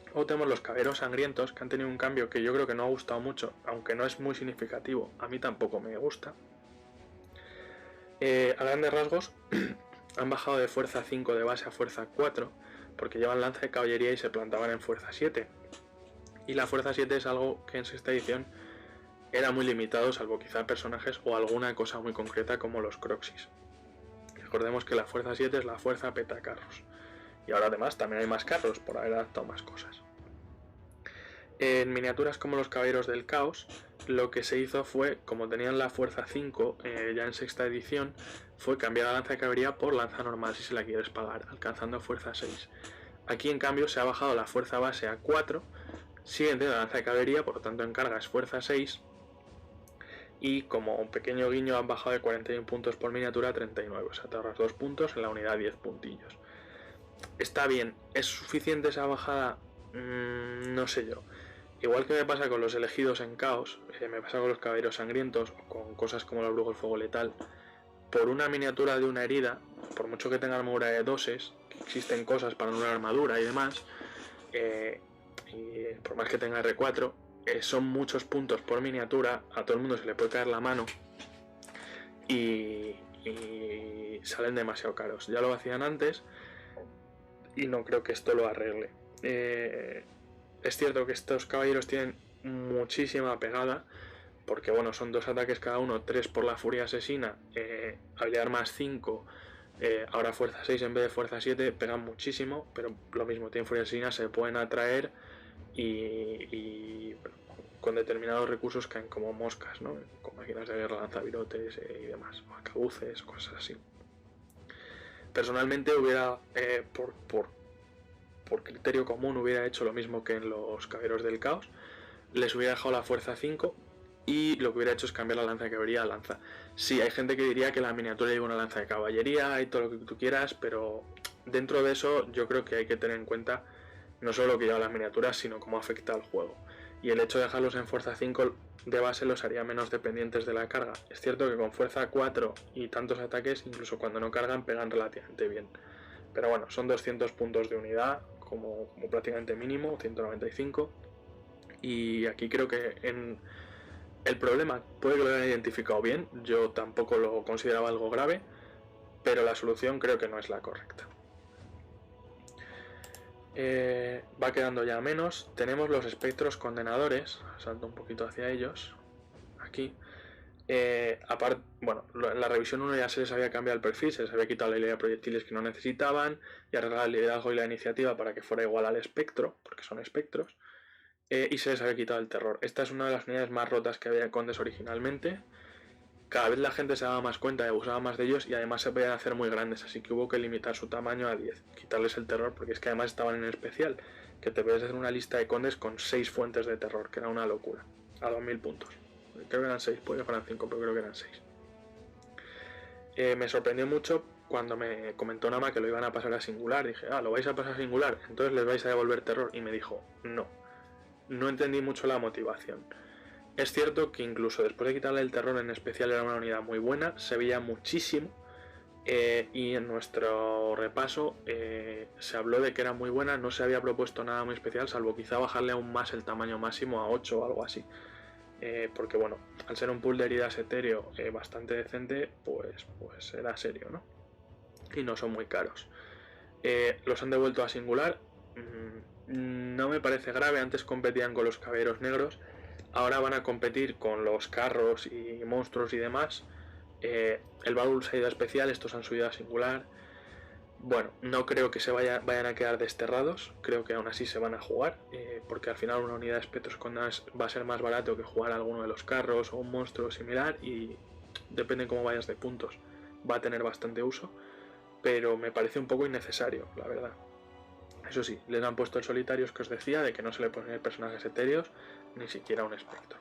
Luego tenemos los caballeros sangrientos, que han tenido un cambio que yo creo que no ha gustado mucho, aunque no es muy significativo, a mí tampoco me gusta. A grandes rasgos han bajado de fuerza 5 de base a fuerza 4, porque llevan lanza de caballería y se plantaban en fuerza 7. Y la fuerza 7 es algo que en sexta edición era muy limitado, salvo quizá personajes o alguna cosa muy concreta como los Croxis. Recordemos que la fuerza 7 es la fuerza petacarros. Y ahora además también hay más carros por haber adaptado más cosas. En miniaturas como los Caballeros del Caos, lo que se hizo fue, como tenían la fuerza 5 ya en sexta edición, fue cambiar la lanza de caballería por lanza normal si se la quieres pagar, alcanzando fuerza 6. Aquí en cambio se ha bajado la fuerza base a 4, sigue teniendo la lanza de caballería, por lo tanto en carga es fuerza 6, y como un pequeño guiño han bajado de 41 puntos por miniatura a 39, o sea te ahorras 2 puntos en la unidad 10 puntillos. está bien. ¿Es suficiente esa bajada? No sé yo. Igual que me pasa con los elegidos en caos, me pasa con los caballeros sangrientos, o con cosas como la brujo del fuego letal. Por una miniatura de una herida, por mucho que tenga armadura de doses, que existen cosas para una armadura y demás, y por más que tenga R4, son muchos puntos por miniatura, a todo el mundo se le puede caer la mano y salen demasiado caros. Ya lo hacían antes y no creo que esto lo arregle. Es cierto que estos caballeros tienen muchísima pegada, porque bueno, son 2 ataques cada uno, 3 por la furia asesina, habilidad más 5, ahora fuerza 6 en vez de fuerza 7, pegan muchísimo, pero lo mismo, tienen furia asesina, se pueden atraer y bueno, con determinados recursos caen como moscas, ¿no? Con máquinas de guerra, lanzavirotes y demás, o arcabuces, cosas así. Personalmente hubiera, por criterio común, hubiera hecho lo mismo que en los caballeros del caos. Les hubiera dejado la fuerza 5 y lo que hubiera hecho es cambiar la lanza de caballería a lanza. Sí, hay gente que diría que la miniatura lleva una lanza de caballería y todo lo que tú quieras, pero dentro de eso yo creo que hay que tener en cuenta no solo lo que llevan las miniaturas, sino cómo afecta al juego. Y el hecho de dejarlos en fuerza 5 de base los haría menos dependientes de la carga. Es cierto que con fuerza 4 y tantos ataques, incluso cuando no cargan, pegan relativamente bien. Pero bueno, son 200 puntos de unidad, como prácticamente mínimo, 195. Y aquí creo que el problema puede que lo hayan identificado bien, yo tampoco lo consideraba algo grave, pero la solución creo que no es la correcta. Va quedando ya menos. Tenemos los espectros condenadores, salto un poquito hacia ellos, aquí. Aparte, bueno, en la revisión 1 ya se les había cambiado el perfil, se les había quitado la habilidad de proyectiles que no necesitaban y arreglado el liderazgo y la iniciativa para que fuera igual al espectro, porque son espectros, y se les había quitado el terror. Esta es una de las unidades más rotas que había en Condes originalmente. Cada vez la gente se daba más cuenta y abusaba más de ellos y además se podían hacer muy grandes, así que hubo que limitar su tamaño a 10, quitarles el terror, porque es que además estaban en especial, que te podías hacer una lista de condes con 6 fuentes de terror, que era una locura, a 2000 puntos. Creo que eran 6, puede que fueran 5, pero creo que eran 6. Me sorprendió mucho cuando me comentó Nama que lo iban a pasar a singular. Dije, lo vais a pasar a singular, entonces les vais a devolver terror. Y me dijo, no entendí mucho la motivación. Es cierto que incluso después de quitarle el terror en especial era una unidad muy buena, se veía muchísimo, y en nuestro repaso se habló de que era muy buena, no se había propuesto nada muy especial, salvo quizá bajarle aún más el tamaño máximo a 8 o algo así. Porque bueno, al ser un pool de heridas etéreo bastante decente, pues era serio, ¿no? Y no son muy caros. Los han devuelto a singular, no me parece grave, antes competían con los caballeros negros, ahora van a competir con los carros y monstruos y demás. El baúl se ha ido a especial, estos han subido a singular. Bueno, no creo que se vayan a quedar desterrados, creo que aún así se van a jugar, porque al final una unidad de espectros condenados va a ser más barato que jugar a alguno de los carros o un monstruo similar, y depende de cómo vayas de puntos, va a tener bastante uso, pero me parece un poco innecesario, la verdad. Eso sí, les han puesto el solitarios que os decía, de que no se le ponen personajes etéreos, ni siquiera un espectro.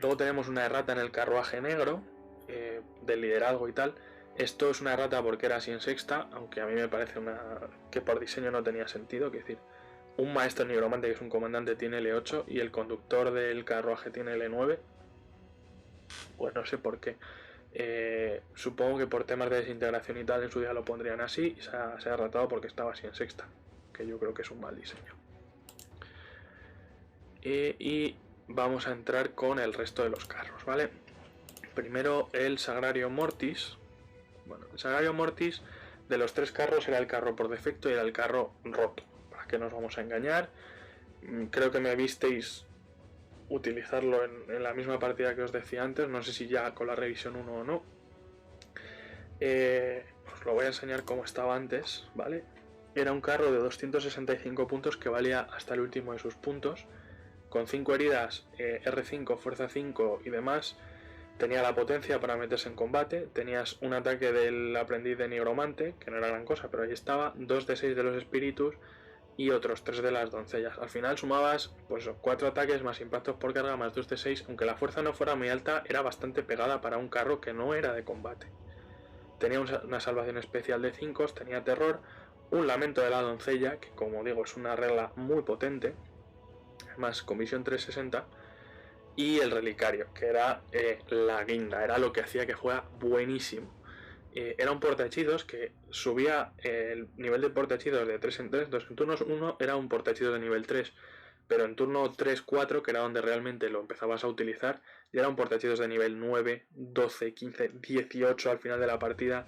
Luego tenemos una errata en el carruaje negro, del liderazgo y tal. Esto es una errata porque era así en sexta, aunque a mí me parece que por diseño no tenía sentido. Es decir, un maestro nigromante que es un comandante tiene L8 y el conductor del carruaje tiene L9. Pues no sé por qué. Supongo que por temas de desintegración y tal en su día lo pondrían así y se ha erratado porque estaba así en sexta, que yo creo que es un mal diseño. Y vamos a entrar con el resto de los carros, ¿vale? Primero el Sagrario Mortis. Bueno, el Sagrario Mortis de los 3 carros era el carro por defecto y era el carro roto. ¿Para qué nos vamos a engañar? Creo que me visteis utilizarlo en la misma partida que os decía antes, no sé si ya con la revisión 1 o no. Os lo voy a enseñar como estaba antes, ¿vale? Era un carro de 265 puntos que valía hasta el último de sus puntos, con 5 heridas, R5, fuerza 5 y demás. Tenía la potencia para meterse en combate, tenías un ataque del aprendiz de nigromante, que no era gran cosa, pero ahí estaba, 2 de 6 de los espíritus y otros 3 de las doncellas. Al final sumabas pues 4 ataques más impactos por carga más 2 de 6, aunque la fuerza no fuera muy alta, era bastante pegada para un carro que no era de combate. tenía una salvación especial de 5, tenía terror, un lamento de la doncella, que como digo es una regla muy potente, además con visión 360, y el relicario, que era la guinda, era lo que hacía que fuera buenísimo. Era un portahechizos que subía el nivel de portahechizos de 3 en 3, entonces en turnos 1 era un portahechizos de nivel 3, pero en turno 3-4, que era donde realmente lo empezabas a utilizar, ya era un portahechizos de nivel 9, 12, 15, 18 al final de la partida,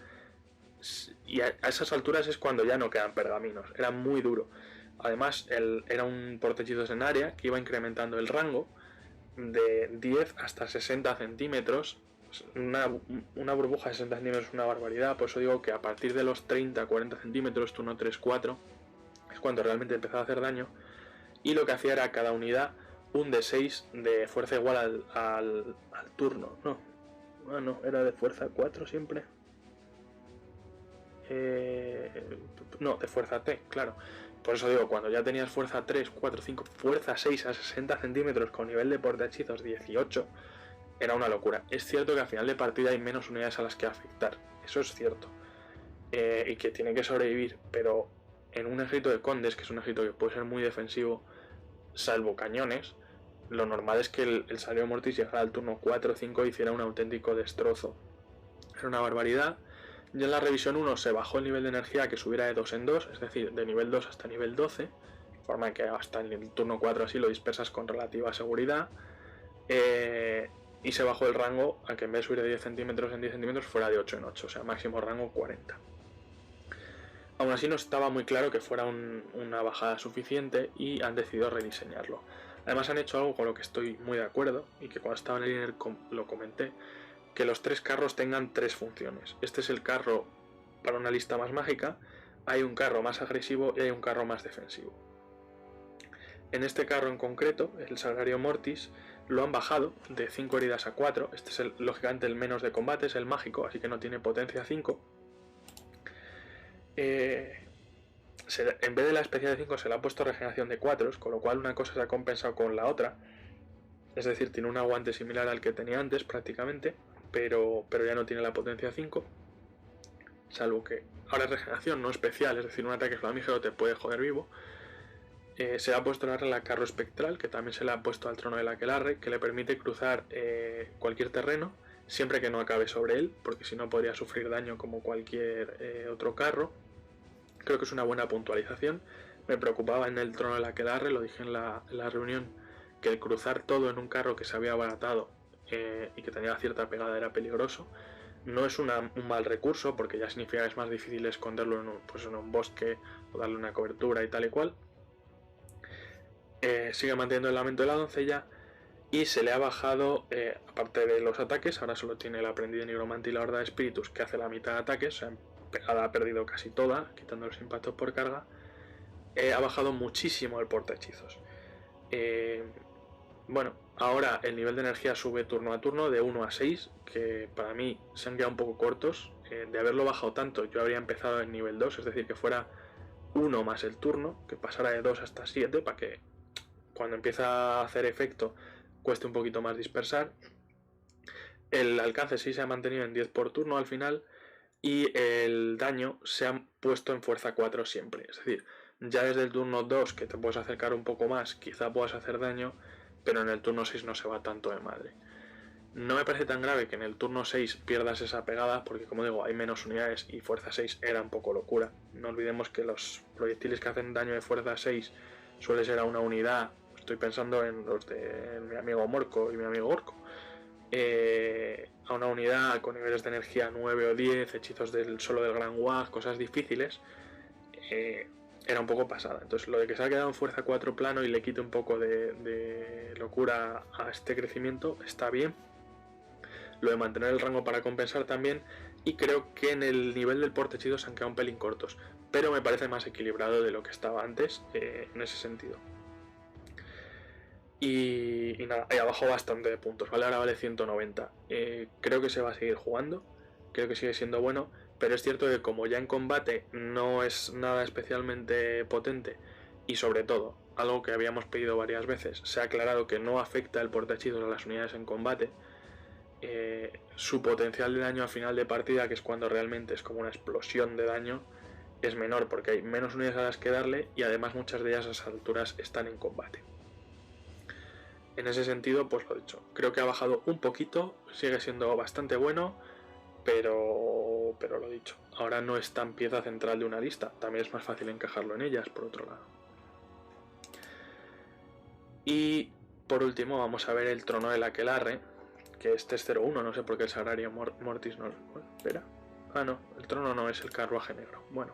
y a esas alturas es cuando ya no quedan pergaminos, era muy duro. Además, era un portahechizos en área que iba incrementando el rango de 10 hasta 60 centímetros. Una burbuja de 60 centímetros es una barbaridad, por eso digo que a partir de los 30-40 centímetros, turno 3-4, es cuando realmente empezaba a hacer daño, y lo que hacía era cada unidad un D6 de fuerza igual al turno. No, era de fuerza 4 siempre. No, de fuerza T, claro. Por eso digo, cuando ya tenías fuerza 3, 4, 5, fuerza 6 a 60 centímetros con nivel de portahechizos 18, era una locura. Es cierto que al final de partida hay menos unidades a las que afectar, eso es cierto. Y que tiene que sobrevivir, pero en un ejército de condes, que es un ejército que puede ser muy defensivo, salvo cañones, lo normal es que el Salio Mortis llegara al turno 4 o 5 y hiciera un auténtico destrozo. Era una barbaridad. Ya en la revisión 1 se bajó el nivel de energía que subiera de 2 en 2, es decir, de nivel 2 hasta nivel 12, de forma que hasta en el turno 4 así lo dispersas con relativa seguridad. Y se bajó el rango a que en vez de subir de 10 centímetros en 10 centímetros fuera de 8 en 8, o sea, máximo rango 40. Aún así no estaba muy claro que fuera una bajada suficiente y han decidido rediseñarlo. Además han hecho algo con lo que estoy muy de acuerdo y que cuando estaba en el INER lo comenté, que los 3 carros tengan 3 funciones. Este es el carro para una lista más mágica, hay un carro más agresivo y hay un carro más defensivo. En este carro en concreto, el Salario Mortis, lo han bajado de 5 heridas a 4. Este es lógicamente el menos de combate, es el mágico, así que no tiene potencia 5. En vez de la especial de 5 se le ha puesto regeneración de 4, con lo cual una cosa se ha compensado con la otra. Es decir, tiene un aguante similar al que tenía antes prácticamente, pero ya no tiene la potencia 5. Salvo que ahora es regeneración, no especial, es decir, un ataque flamígero te puede joder vivo. Se le ha puesto la regla Carro Espectral, que también se le ha puesto al trono del Aquelarre, que le permite cruzar cualquier terreno, siempre que no acabe sobre él, porque si no podría sufrir daño como cualquier otro carro. Creo que es una buena puntualización. Me preocupaba en el trono del Aquelarre, lo dije en la reunión, que el cruzar todo en un carro que se había abaratado y que tenía cierta pegada era peligroso. No es un mal recurso, porque ya significa que es más difícil esconderlo en un bosque o darle una cobertura y tal y cual. Sigue manteniendo el lamento de la doncella y se le ha bajado, aparte de los ataques, ahora solo tiene el aprendiz de nigromante y la horda de espíritus, que hace la mitad de ataques, o sea, pegada ha perdido casi toda, quitando los impactos por carga. Ha bajado muchísimo el portahechizos. Bueno, ahora el nivel de energía sube turno a turno de 1 a 6, que para mí se han quedado un poco cortos. De haberlo bajado tanto, yo habría empezado en nivel 2, es decir, que fuera 1 más el turno, que pasara de 2 hasta 7, para que cuando empieza a hacer efecto cueste un poquito más dispersar. El alcance sí se ha mantenido en 10 por turno al final, y el daño se ha puesto en fuerza 4 siempre. Es decir, ya desde el turno 2, que te puedes acercar un poco más, quizá puedas hacer daño, pero en el turno 6 no se va tanto de madre. No me parece tan grave que en el turno 6 pierdas esa pegada, porque como digo, hay menos unidades y fuerza 6 era un poco locura. No olvidemos que los proyectiles que hacen daño de fuerza 6 suele ser a una unidad. Estoy pensando en los de mi amigo Morco y mi amigo Orco. A una unidad con niveles de energía 9 o 10, hechizos solo del Gran Wag, cosas difíciles, era un poco pasada. Entonces lo de que se ha quedado en fuerza 4 plano y le quite un poco de locura a este crecimiento está bien. Lo de mantener el rango para compensar también, y creo que en el nivel del portahechizos se han quedado un pelín cortos, pero me parece más equilibrado de lo que estaba antes en ese sentido. Y nada, ahí abajo bastante de puntos, ¿vale? Ahora vale 190. Creo que se va a seguir jugando, creo que sigue siendo bueno, pero es cierto que como ya en combate no es nada especialmente potente, y sobre todo, algo que habíamos pedido varias veces, se ha aclarado que no afecta el portahechizos a las unidades en combate, su potencial de daño a final de partida, que es cuando realmente es como una explosión de daño, es menor porque hay menos unidades a las que darle y además muchas de ellas a esas alturas están en combate. En ese sentido, pues lo dicho, creo que ha bajado un poquito, sigue siendo bastante bueno, pero lo dicho, ahora no es tan pieza central de una lista, también es más fácil encajarlo en ellas, por otro lado. Y por último vamos a ver el trono del aquelarre, que este es 0-1, no sé por qué el Sagrario Mortis no... Bueno, espera. Ah, no, el trono no, es el carruaje negro. Bueno.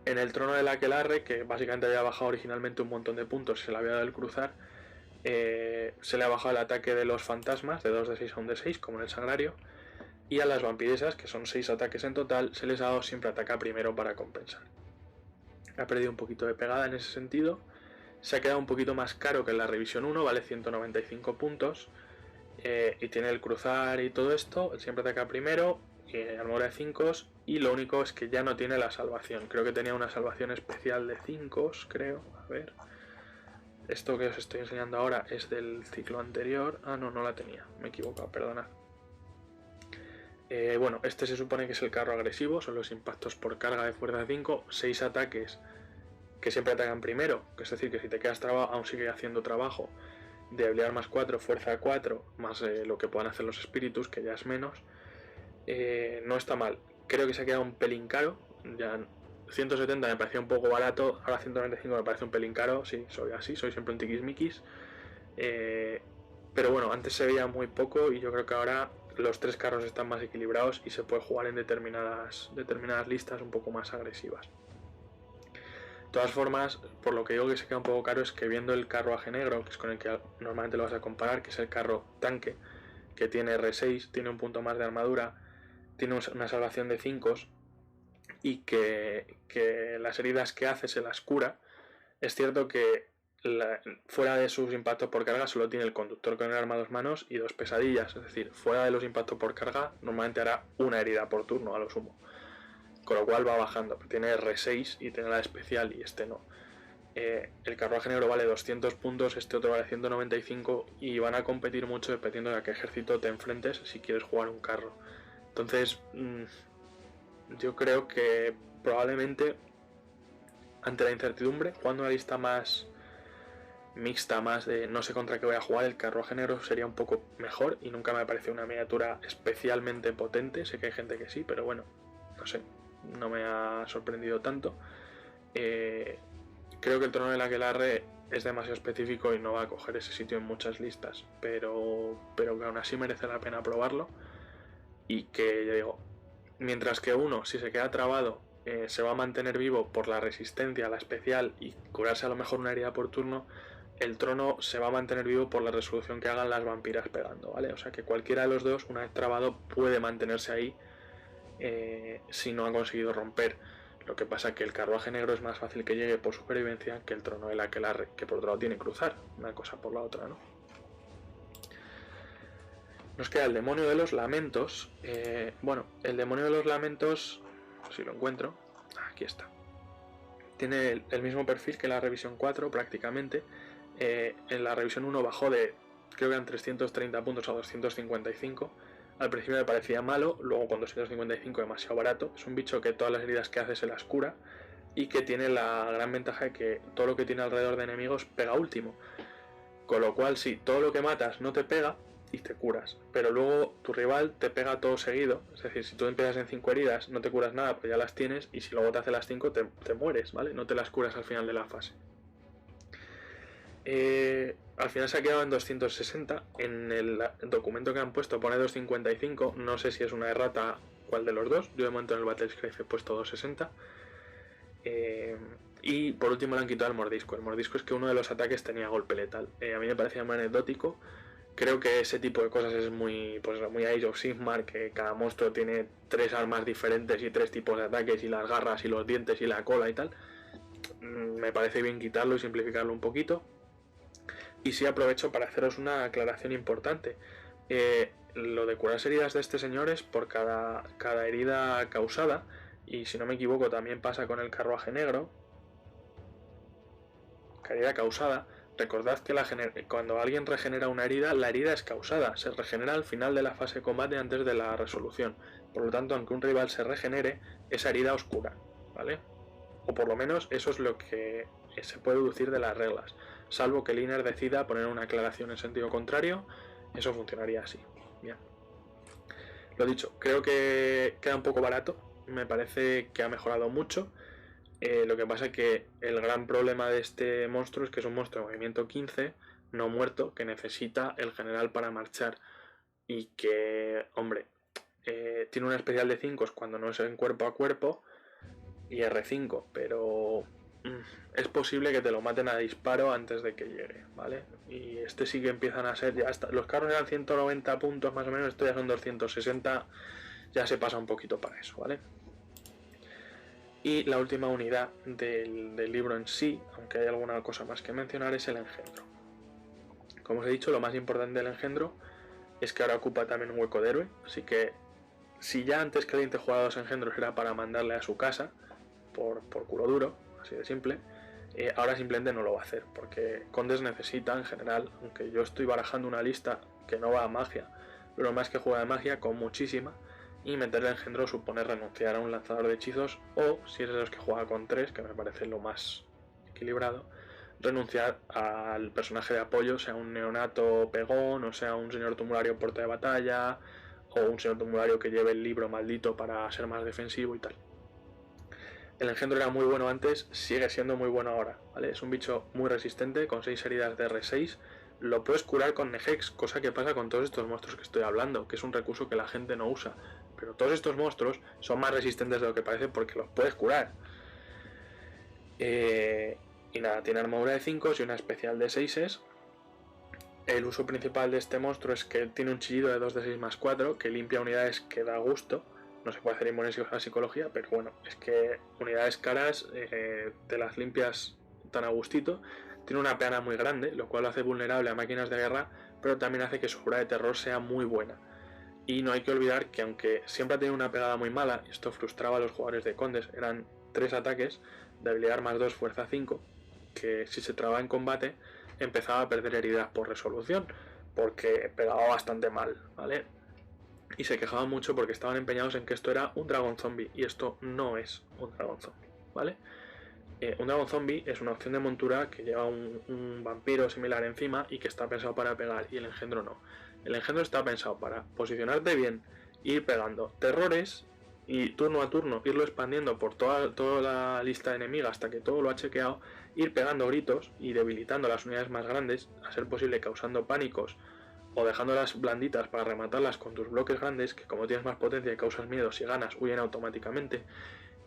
En el trono del aquelarre, que básicamente había bajado originalmente un montón de puntos, se le había dado el cruzar, se le ha bajado el ataque de los fantasmas de 2 de 6 a 1 de 6, como en el Sagrario, y a las vampiresas, que son 6 ataques en total, se les ha dado siempre ataca primero para compensar. Ha perdido un poquito de pegada en ese sentido, se ha quedado un poquito más caro que en la revisión 1, vale 195 puntos, y tiene el cruzar y todo esto, siempre ataca primero, armadura de 5, y lo único es que ya no tiene la salvación. Creo que tenía una salvación especial de 5, creo. A ver. Esto que os estoy enseñando ahora es del ciclo anterior. Ah, no, no la tenía. Me he equivocado, perdonad. Bueno, este se supone que es el carro agresivo, son los impactos por carga de fuerza de 5, 6 ataques que siempre atacan primero, es decir, que si te quedas trabado aún sigue haciendo trabajo de habilidad más 4, fuerza 4, más lo que puedan hacer los espíritus, que ya es menos. No está mal, creo que se ha quedado un pelín caro, ya 170 me parecía un poco barato, ahora 195 me parece un pelín caro, sí, soy así, soy siempre un tiquismiquis, pero bueno, antes se veía muy poco y yo creo que ahora los 3 carros están más equilibrados y se puede jugar en determinadas listas un poco más agresivas. De todas formas, por lo que digo que se queda un poco caro es que viendo el carruaje negro, que es con el que normalmente lo vas a comparar, que es el carro tanque, que tiene R6, tiene un punto más de armadura, tiene una salvación de 5 y que las heridas que hace se las cura. Es cierto que fuera de sus impactos por carga solo tiene el conductor con el arma a 2 manos y 2 pesadillas, es decir, fuera de los impactos por carga normalmente hará una herida por turno a lo sumo, con lo cual va bajando, tiene R6 y tiene la especial y este no. El carruaje negro vale 200 puntos, este otro vale 195 y van a competir mucho dependiendo de a qué ejército te enfrentes si quieres jugar un carro. Entonces yo creo que probablemente ante la incertidumbre, jugando una lista más mixta, más de no sé contra qué voy a jugar, el carruaje negro sería un poco mejor y nunca me ha parecido una miniatura especialmente potente. Sé que hay gente que sí, pero bueno, no sé, no me ha sorprendido tanto. Creo que el trono del aquelarre es demasiado específico y no va a coger ese sitio en muchas listas, pero que aún así merece la pena probarlo. Y que, ya digo, mientras que uno, si se queda trabado, se va a mantener vivo por la resistencia, la especial y curarse a lo mejor una herida por turno, el trono se va a mantener vivo por la resolución que hagan las vampiras pegando, ¿vale? O sea que cualquiera de los dos, una vez trabado, puede mantenerse ahí si no ha conseguido romper. Lo que pasa es que el carruaje negro es más fácil que llegue por supervivencia que el trono del aquelarre, que por otro lado tiene cruzar, una cosa por la otra, ¿no? Nos queda el demonio de los lamentos. Bueno, el demonio de los lamentos, si lo encuentro, aquí está. Tiene el mismo perfil que en la revisión 4 prácticamente. En la revisión 1 bajó de, creo que eran 330 puntos a 255. Al principio me parecía malo, luego con 255 demasiado barato. Es un bicho que todas las heridas que hace se las cura y que tiene la gran ventaja de que todo lo que tiene alrededor de enemigos pega último. Con lo cual, si todo lo que matas no te pega y te curas, pero luego tu rival te pega todo seguido, es decir, si tú empiezas en 5 heridas no te curas nada, pues ya las tienes, y si luego te hace las 5 te mueres, ¿vale? No te las curas al final de la fase. Al final se ha quedado en 260. En el documento que han puesto pone 255. No sé si es una errata cuál de los dos. Yo de momento en el Battlescribe he puesto 260. Y por último le han quitado el mordisco. El mordisco es que uno de los ataques tenía golpe letal. A mí me parecía muy anecdótico. Creo que ese tipo de cosas es muy Age of Sigmar, que cada monstruo tiene 3 armas diferentes y 3 tipos de ataques, y las garras y los dientes y la cola y tal. Me parece bien quitarlo y simplificarlo un poquito. Y sí aprovecho para haceros una aclaración importante. Lo de curar heridas de este señor es por cada herida causada, y si no me equivoco también pasa con el carruaje negro. Cada herida causada recordad que cuando alguien regenera una herida, la herida es causada, se regenera al final de la fase de combate antes de la resolución. Por lo tanto, aunque un rival se regenere, esa herida oscura, ¿vale? O por lo menos eso es lo que se puede deducir de las reglas. Salvo que el Iner decida poner una aclaración en sentido contrario, eso funcionaría así. Bien. Lo dicho, creo que queda un poco barato, me parece que ha mejorado mucho. Lo que pasa es que el gran problema de este monstruo es que es un monstruo de movimiento 15, no muerto, que necesita el general para marchar. Y que, hombre, tiene un especial de 5 cuando no es en cuerpo a cuerpo y R5, pero es posible que te lo maten a disparo antes de que llegue, ¿vale? Y este sí que empiezan a ser, ya hasta, los carros eran 190 puntos más o menos, esto ya son 260, ya se pasa un poquito para eso, ¿vale? Y la última unidad del libro en sí, aunque hay alguna cosa más que mencionar, es el engendro. Como os he dicho, lo más importante del engendro es que ahora ocupa también un hueco de héroe, así que si ya antes que 20 jugaba 2 engendros era para mandarle a su casa, por culo duro, así de simple, ahora simplemente no lo va a hacer, porque condes necesita en general, aunque yo estoy barajando una lista que no va a magia, pero más que juega de magia con muchísima, y meterle engendro supone renunciar a un lanzador de hechizos, o si eres de los que juega con 3, que me parece lo más equilibrado, renunciar al personaje de apoyo, sea un neonato pegón, o sea un señor tumulario puerta de batalla, o un señor tumulario que lleve el libro maldito para ser más defensivo y tal. El engendro era muy bueno antes, sigue siendo muy bueno ahora, ¿vale? Es un bicho muy resistente, con 6 heridas de R6, lo puedes curar con Nehex, cosa que pasa con todos estos monstruos que estoy hablando, que es un recurso que la gente no usa. Pero todos estos monstruos son más resistentes de lo que parece porque los puedes curar. Y nada, tiene armadura de 5 y una especial de 6. El uso principal de este monstruo es que tiene un chillido de 2 de 6 más 4, que limpia unidades que da gusto. No se puede hacer inmunes a la psicología, pero bueno, es que unidades caras te las limpias tan a gustito. Tiene una peana muy grande, lo cual lo hace vulnerable a máquinas de guerra, pero también hace que su obra de terror sea muy buena. Y no hay que olvidar que aunque siempre ha tenido una pegada muy mala, y esto frustraba a los jugadores de condes, eran 3 ataques de habilidad más 2, fuerza 5, que si se trababa en combate empezaba a perder heridas por resolución, porque pegaba bastante mal, ¿vale? Y se quejaban mucho porque estaban empeñados en que esto era un dragón zombie, y esto no es un dragón zombie, ¿vale? Un dragón zombie es una opción de montura que lleva un vampiro similar encima y que está pensado para pegar, y el engendro no. El engendro está pensado para posicionarte bien, ir pegando terrores y turno a turno irlo expandiendo por toda la lista de enemigos hasta que todo lo ha chequeado, ir pegando gritos y debilitando las unidades más grandes, a ser posible causando pánicos o dejándolas blanditas para rematarlas con tus bloques grandes, que como tienes más potencia y causas miedo, si ganas huyen automáticamente,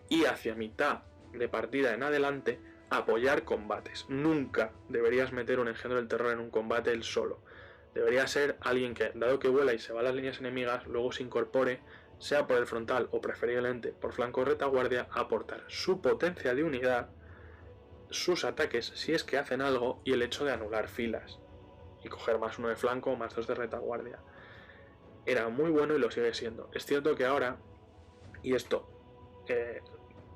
y hacia mitad de partida en adelante apoyar combates. Nunca deberías meter un engendro del terror en un combate él solo. Debería ser alguien que, dado que vuela y se va a las líneas enemigas, luego se incorpore, sea por el frontal o preferiblemente por flanco o retaguardia, a aportar su potencia de unidad, sus ataques si es que hacen algo, y el hecho de anular filas y coger más 1 de flanco o más 2 de retaguardia. Era muy bueno y lo sigue siendo. Es cierto que ahora, y esto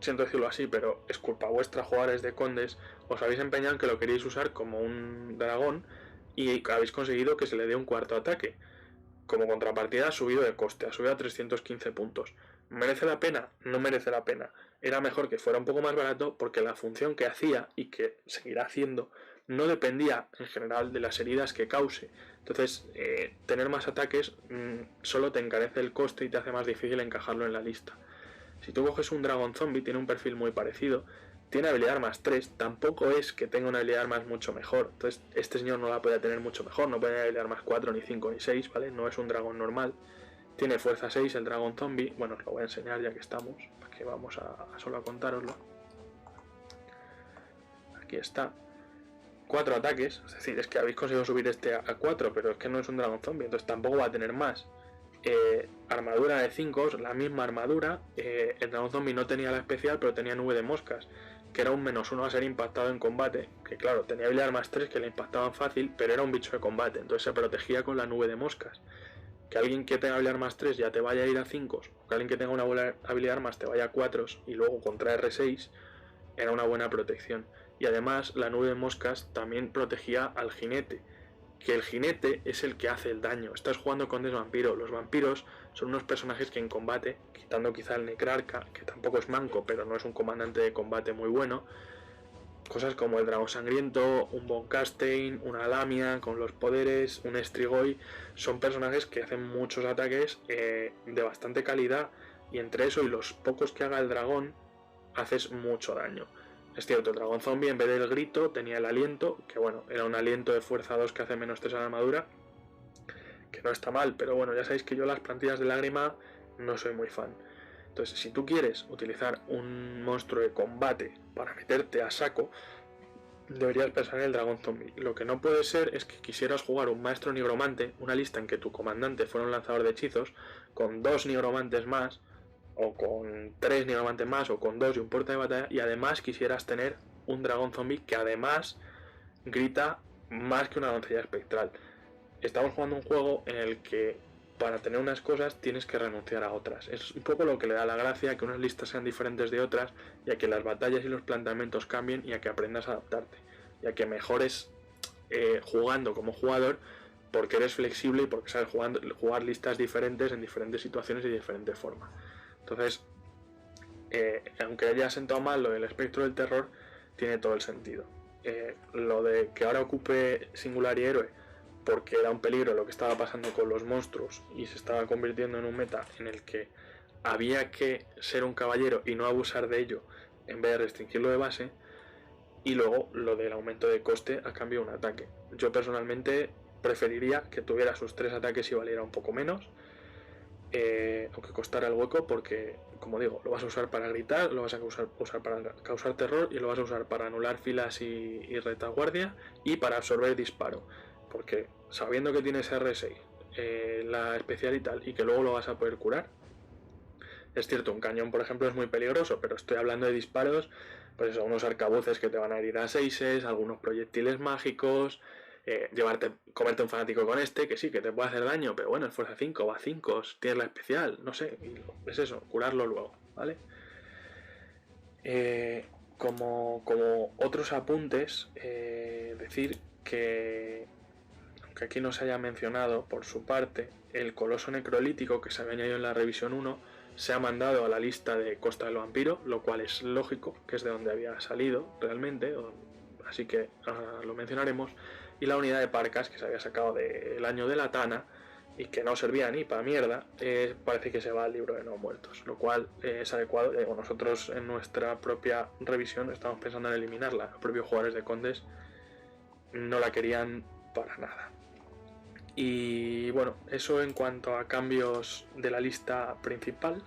siento decirlo así, pero es culpa vuestra, jugadores de condes, os habéis empeñado en que lo queréis usar como un dragón y habéis conseguido que se le dé un cuarto ataque. Como contrapartida ha subido de coste, ha subido a 315 puntos. ¿Merece la pena? No merece la pena. Era mejor que fuera un poco más barato porque la función que hacía y que seguirá haciendo no dependía en general de las heridas que cause. Entonces, tener más ataques solo te encarece el coste y te hace más difícil encajarlo en la lista. Si tú coges un dragón zombie, tiene un perfil muy parecido, tiene habilidad más 3, tampoco es que tenga una habilidad más mucho mejor. Entonces, este señor no la puede tener mucho mejor, no puede tener habilidad más 4, ni 5, ni 6, ¿vale? No es un dragón normal. Tiene fuerza 6 el dragón zombie. Bueno, os lo voy a enseñar ya que estamos, porque vamos a solo a contároslo. Aquí está. 4 ataques, es decir, es que habéis conseguido subir este a 4, pero es que no es un dragón zombie, entonces tampoco va a tener más. Armadura de 5, la misma armadura. El dragón zombie no tenía la especial, pero tenía nube de moscas, que era un -1 a ser impactado en combate, que claro, tenía habilidad más 3 que le impactaban fácil, pero era un bicho de combate, entonces se protegía con la nube de moscas. Que alguien que tenga habilidad más 3 ya te vaya a ir a 5, o que alguien que tenga una habilidad más te vaya a 4 y luego contra R6, era una buena protección. y además la nube de moscas también protegía al jinete, que el jinete es el que hace el daño. Estás jugando con vampiro. Los vampiros son unos personajes que en combate, quitando quizá el Necrarca, que tampoco es manco, pero no es un comandante de combate muy bueno, cosas como el dragón sangriento, un Von Castein, una Lamia con los poderes, un Strigoi, son personajes que hacen muchos ataques de bastante calidad, y entre eso y los pocos que haga el dragón, haces mucho daño. Es cierto, el dragón zombie en vez del grito tenía el aliento, que bueno, era un aliento de fuerza 2 que hace menos 3 a la armadura, que no está mal, pero bueno, ya sabéis que yo las plantillas de lágrima no soy muy fan. Entonces, si tú quieres utilizar un monstruo de combate para meterte a saco, deberías pensar en el dragón zombie. Lo que no puede ser es que quisieras jugar un maestro nigromante, una lista en que tu comandante fuera un lanzador de hechizos, con 2 nigromantes más, o con 3 nigromantes más, o con 2 y un puerta de batalla, y además quisieras tener un dragón zombie que además grita más que una doncella espectral. Estamos jugando un juego en el que para tener unas cosas tienes que renunciar a otras. Es un poco lo que le da la gracia a que unas listas sean diferentes de otras, y a que las batallas y los planteamientos cambien, y a que aprendas a adaptarte, y a que mejores jugando como jugador, porque eres flexible y porque sabes jugar listas diferentes en diferentes situaciones y de diferente forma. Entonces, aunque haya sentado mal lo del espectro del terror, tiene todo el sentido. Lo de que ahora ocupe singular y héroe porque era un peligro lo que estaba pasando con los monstruos y se estaba convirtiendo en un meta en el que había que ser un caballero y no abusar de ello en vez de restringirlo de base. Y luego lo del aumento de coste a cambio de un ataque. Yo personalmente preferiría que tuviera sus 3 ataques y valiera un poco menos, aunque costara el hueco, porque como digo, lo vas a usar para gritar, lo vas a usar para causar terror, y lo vas a usar para anular filas y retaguardia, y para absorber disparo, porque sabiendo que tienes R6, la especial y tal, y que luego lo vas a poder curar. Es cierto, un cañón por ejemplo es muy peligroso, pero estoy hablando de disparos, pues eso, unos arcabuces que te van a herir a 6, algunos proyectiles mágicos, comerte un fanático con este, que sí, que te puede hacer daño, pero bueno, es fuerza 5, va a 5, tienes la especial, no sé, y es eso, curarlo luego, ¿vale? Como otros apuntes, decir que, aunque aquí no se haya mencionado por su parte, el coloso necrolítico que se había añadido en la revisión 1 se ha mandado a la lista de Costa del Vampiro, lo cual es lógico, que es de donde había salido realmente, así que ahora lo mencionaremos. Y la unidad de Parcas, que se había sacado del año de la Tana y que no servía ni para mierda, parece que se va al libro de no muertos, lo cual es adecuado. Nosotros en nuestra propia revisión estamos pensando en eliminarla. Los propios jugadores de Condes no la querían para nada. Y bueno, eso en cuanto a cambios de la lista principal.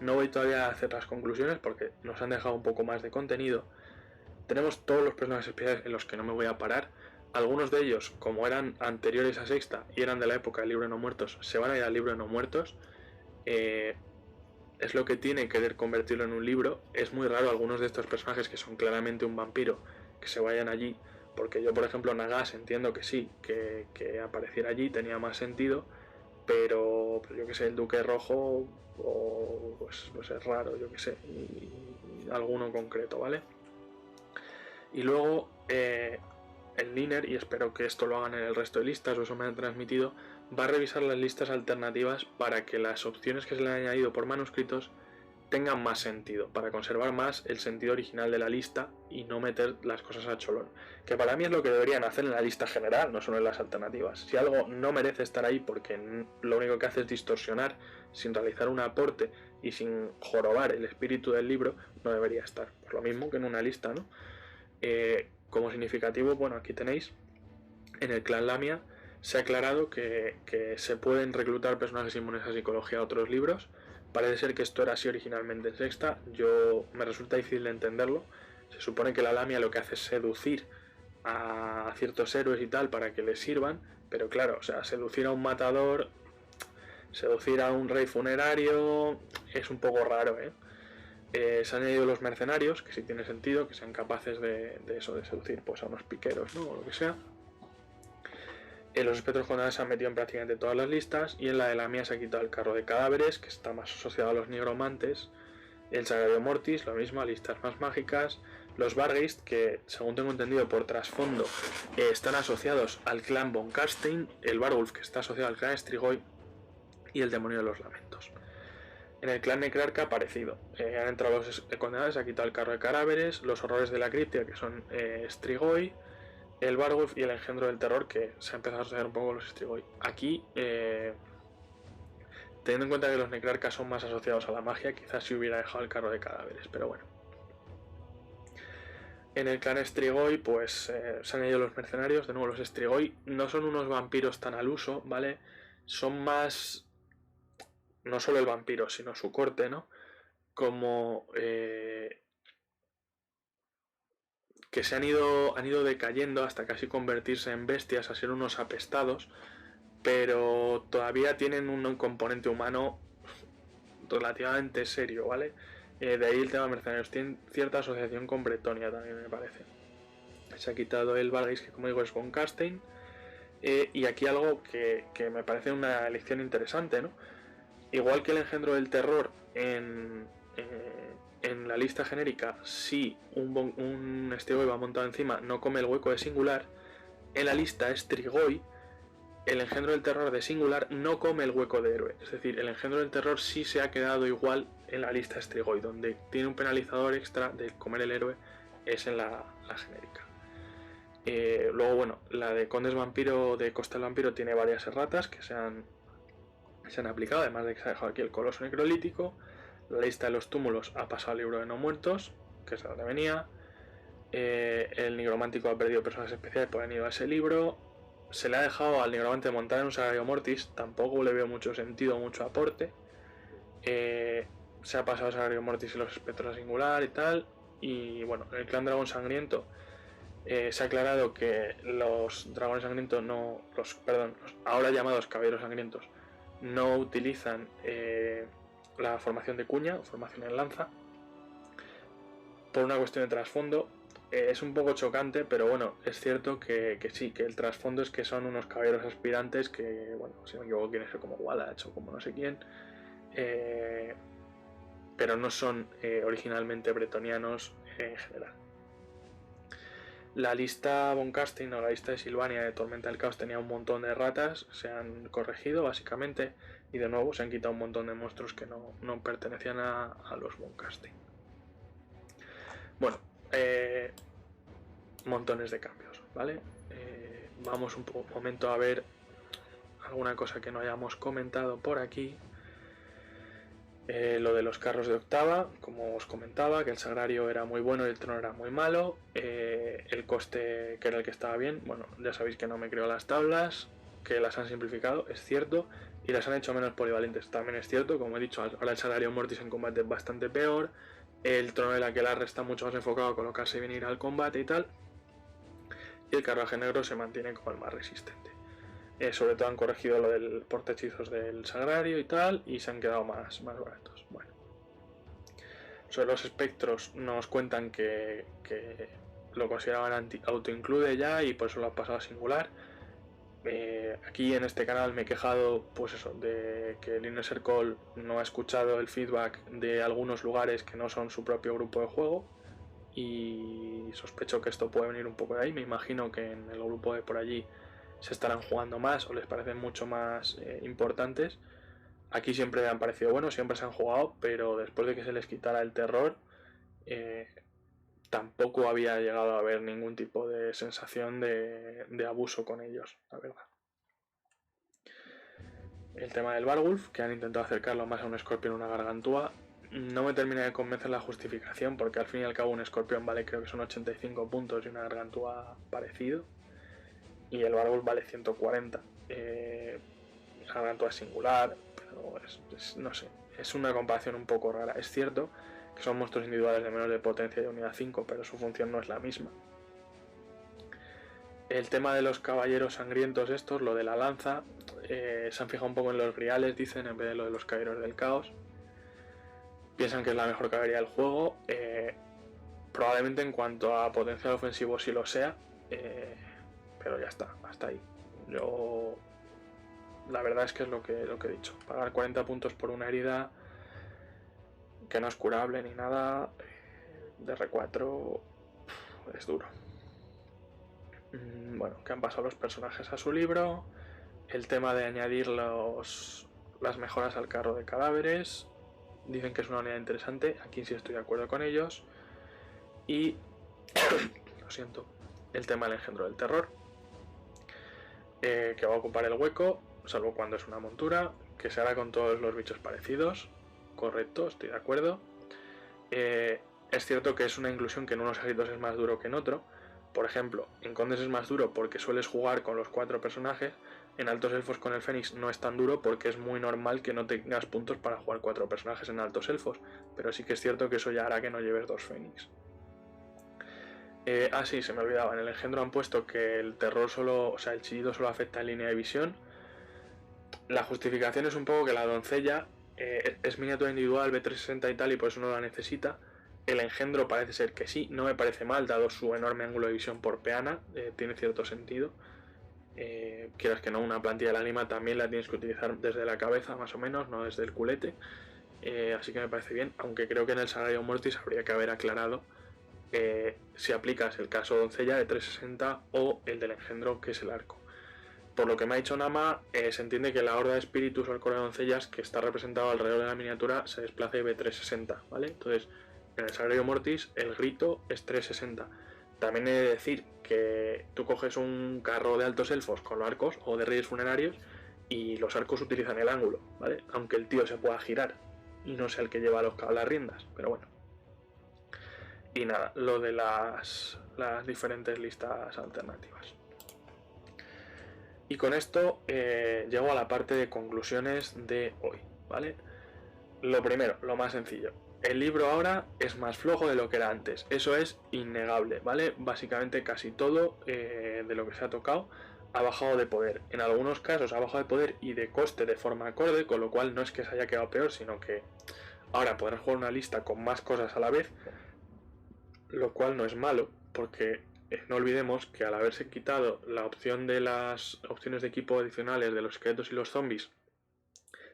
No voy todavía a hacer las conclusiones porque nos han dejado un poco más de contenido. Tenemos todos los personajes especiales en los que no me voy a parar. Algunos de ellos, como eran anteriores a sexta y eran de la época del libro de no muertos, se van a ir al libro de no muertos. Es lo que tiene querer convertirlo en un libro. Es muy raro algunos de estos personajes que son claramente un vampiro que se vayan allí, porque yo por ejemplo Nagas entiendo que sí, que apareciera allí tenía más sentido, pero yo que sé, el Duque Rojo pues es raro, yo que sé, y alguno concreto, ¿vale? Y luego el Liner, y espero que esto lo hagan en el resto de listas, o eso me han transmitido, va a revisar las listas alternativas para que las opciones que se le han añadido por manuscritos tengan más sentido, para conservar más el sentido original de la lista y no meter las cosas a cholón, que para mí es lo que deberían hacer en la lista general, no solo en las alternativas. Si algo no merece estar ahí porque lo único que hace es distorsionar sin realizar un aporte y sin jorobar el espíritu del libro, no debería estar. Pues lo mismo que en una lista, ¿no? Como significativo, bueno, aquí tenéis, en el clan Lamia se ha aclarado que se pueden reclutar personajes inmunes a psicología a otros libros. Parece ser que esto era así originalmente en sexta, me resulta difícil de entenderlo. Se supone que la Lamia lo que hace es seducir a ciertos héroes y tal para que les sirvan, pero claro, o sea, seducir a un matador, seducir a un rey funerario, es un poco raro, se han añadido los mercenarios, que sí tiene sentido, que sean capaces de eso, de seducir pues a unos piqueros, ¿no? O lo que sea. Los espectros condenados se han metido en prácticamente todas las listas, y en la de la mía se ha quitado el carro de cadáveres, que está más asociado a los nigromantes. El Sagrario Mortis, lo mismo, a listas más mágicas. Los Vargeist, que según tengo entendido por trasfondo, están asociados al clan von Karstein, el Varulf, que está asociado al clan Strigoi, y el Demonio de los Lamentos. En el clan Necrarca, parecido. Han entrado los condenados, se ha quitado el carro de cadáveres, los horrores de la criptia, que son Strigoi, el Varulf y el engendro del terror, que se ha empezado a asociar un poco con los Strigoi. Aquí, teniendo en cuenta que los Necrarcas son más asociados a la magia, quizás si hubiera dejado el carro de cadáveres, pero bueno. En el clan Strigoi, pues se han ido los mercenarios. De nuevo, los Strigoi no son unos vampiros tan al uso, ¿vale? Son más, no solo el vampiro, sino su corte, ¿no? Como que se han ido decayendo hasta casi convertirse en bestias, a ser unos apestados, pero todavía tienen un componente humano relativamente serio, ¿vale? De ahí el tema de mercenarios. Tienen cierta asociación con Bretonia también, me parece. Se ha quitado el Vargeist, que como digo es von Karstein. Y aquí algo que me parece una elección interesante, ¿no? Igual que el engendro del terror en la lista genérica, si un Strigoi va montado encima, no come el hueco de singular, en la lista Strigoi, el engendro del terror de singular no come el hueco de héroe. Es decir, el engendro del terror sí se ha quedado igual en la lista Strigoi, donde tiene un penalizador extra de comer el héroe, es en la genérica. Luego, bueno, la de Condes Vampiro, de Costa del Vampiro, tiene varias erratas que se han aplicado, además de que se ha dejado aquí el Coloso Necrolítico. La lista de los túmulos ha pasado al libro de no muertos, que es de donde venía. El nigromántico ha perdido personas especiales por haber ido a ese libro. Se le ha dejado al nigromante montar en un Sagrario Mortis, tampoco le veo mucho sentido, mucho aporte. Se ha pasado a Sagrario Mortis y los espectros a singular y tal. Y bueno, el clan Dragón Sangriento se ha aclarado que los dragones sangrientos no. Los ahora llamados caballeros sangrientos no utilizan la formación de cuña, formación en lanza, por una cuestión de trasfondo. Es un poco chocante, pero bueno, es cierto que sí, que el trasfondo es que son unos caballeros aspirantes que, bueno, si no me equivoco, quieren ser como Wallach o como no sé quién, pero no son originalmente bretonianos en general. La lista von Karstein o la lista de Silvania de Tormenta del Caos tenía un montón de ratas, se han corregido básicamente, y de nuevo se han quitado un montón de monstruos que no pertenecían a los von Karstein. Bueno, montones de cambios, ¿vale? Vamos un momento a ver alguna cosa que no hayamos comentado por aquí. Lo de los carros de octava, como os comentaba, que el sagrario era muy bueno y el trono era muy malo. El coste, que era el que estaba bien, bueno, ya sabéis que no me creo las tablas, que las han simplificado, es cierto, y las han hecho menos polivalentes, también es cierto. Como he dicho, ahora el Sagrario Mortis en combate es bastante peor, el trono de la Aquelarre está mucho más enfocado a colocarse y venir al combate y tal, y el carruaje negro se mantiene como el más resistente. Sobre todo han corregido lo del portahechizos del sagrario y tal, y se han quedado más baratos. Bueno, sobre los espectros nos cuentan que lo consideraban auto-include ya y por eso lo han pasado a singular. Aquí en este canal me he quejado, pues eso, de que el Inner Circle no ha escuchado el feedback de algunos lugares que no son su propio grupo de juego, y sospecho que esto puede venir un poco de ahí. Me imagino que en el grupo de por allí se estarán jugando más o les parecen mucho más importantes. Aquí siempre me han parecido buenos, siempre se han jugado, pero después de que se les quitara el terror, tampoco había llegado a haber ningún tipo de sensación de abuso con ellos, la verdad. El tema del Varulf, que han intentado acercarlo más a un escorpión o una gargantúa, no me termina de convencer la justificación, porque al fin y al cabo un escorpión vale, creo que son 85 puntos, y una gargantúa parecido, y el Varulf vale 140. La gargantúa es singular, pero no sé, es una comparación un poco rara. Es cierto que son monstruos individuales de menos de potencia y unidad 5, pero su función no es la misma. El tema de los caballeros sangrientos estos, lo de la lanza, se han fijado un poco en los griales, dicen, en vez de lo de los caballeros del caos. Piensan que es la mejor caballería del juego. Probablemente en cuanto a potencial ofensivo sí lo sea, pero ya está, hasta ahí. Yo, la verdad es que es lo que he dicho. Pagar 40 puntos por una herida que no es curable ni nada, de R4, es duro. Bueno, que han pasado los personajes a su libro, el tema de añadir las mejoras al carro de cadáveres, dicen que es una unidad interesante, aquí sí estoy de acuerdo con ellos, y lo siento, el tema del engendro del terror, que va a ocupar el hueco, salvo cuando es una montura, que se hará con todos los bichos parecidos, correcto, estoy de acuerdo. Es cierto que es una inclusión que en unos ejércitos es más duro que en otro. Por ejemplo, en Condes es más duro porque sueles jugar con los 4 personajes. En Altos Elfos con el Fénix no es tan duro porque es muy normal que no tengas puntos para jugar 4 personajes en Altos Elfos. Pero sí que es cierto que eso ya hará que no lleves 2 Fénix. Sí, se me olvidaba. En el engendro han puesto que el terror solo, o sea, el chillido solo afecta en línea de visión. La justificación es un poco que la doncella es miniatura individual, B360 y tal, y por eso no la necesita. El engendro parece ser que sí, no me parece mal, dado su enorme ángulo de visión por peana, tiene cierto sentido. Quieras que no, una plantilla de la Lima también la tienes que utilizar desde la cabeza, más o menos, no desde el culete. Así que me parece bien, aunque creo que en el Salario Mortis habría que haber aclarado si aplicas el caso doncella de 360 o el del engendro, que es el arco. Por lo que me ha dicho Nama, se entiende que la horda de espíritus o el coro de doncellas que está representado alrededor de la miniatura se desplace B360, ¿vale? Entonces, en el Salario Mortis el grito es 360. También he de decir que tú coges un carro de altos elfos con los arcos o de reyes funerarios y los arcos utilizan el ángulo, ¿vale? Aunque el tío se pueda girar y no sea el que lleva las riendas, pero bueno. Y nada, lo de las diferentes listas alternativas. Y con esto llego a la parte de conclusiones de hoy, ¿vale? Lo primero, lo más sencillo. El libro ahora es más flojo de lo que era antes. Eso es innegable, ¿vale? Básicamente casi todo de lo que se ha tocado ha bajado de poder. En algunos casos ha bajado de poder y de coste de forma acorde, con lo cual no es que se haya quedado peor, sino que ahora podrás jugar una lista con más cosas a la vez, lo cual no es malo, porque no olvidemos que al haberse quitado la opción de las opciones de equipo adicionales de los esqueletos y los zombies,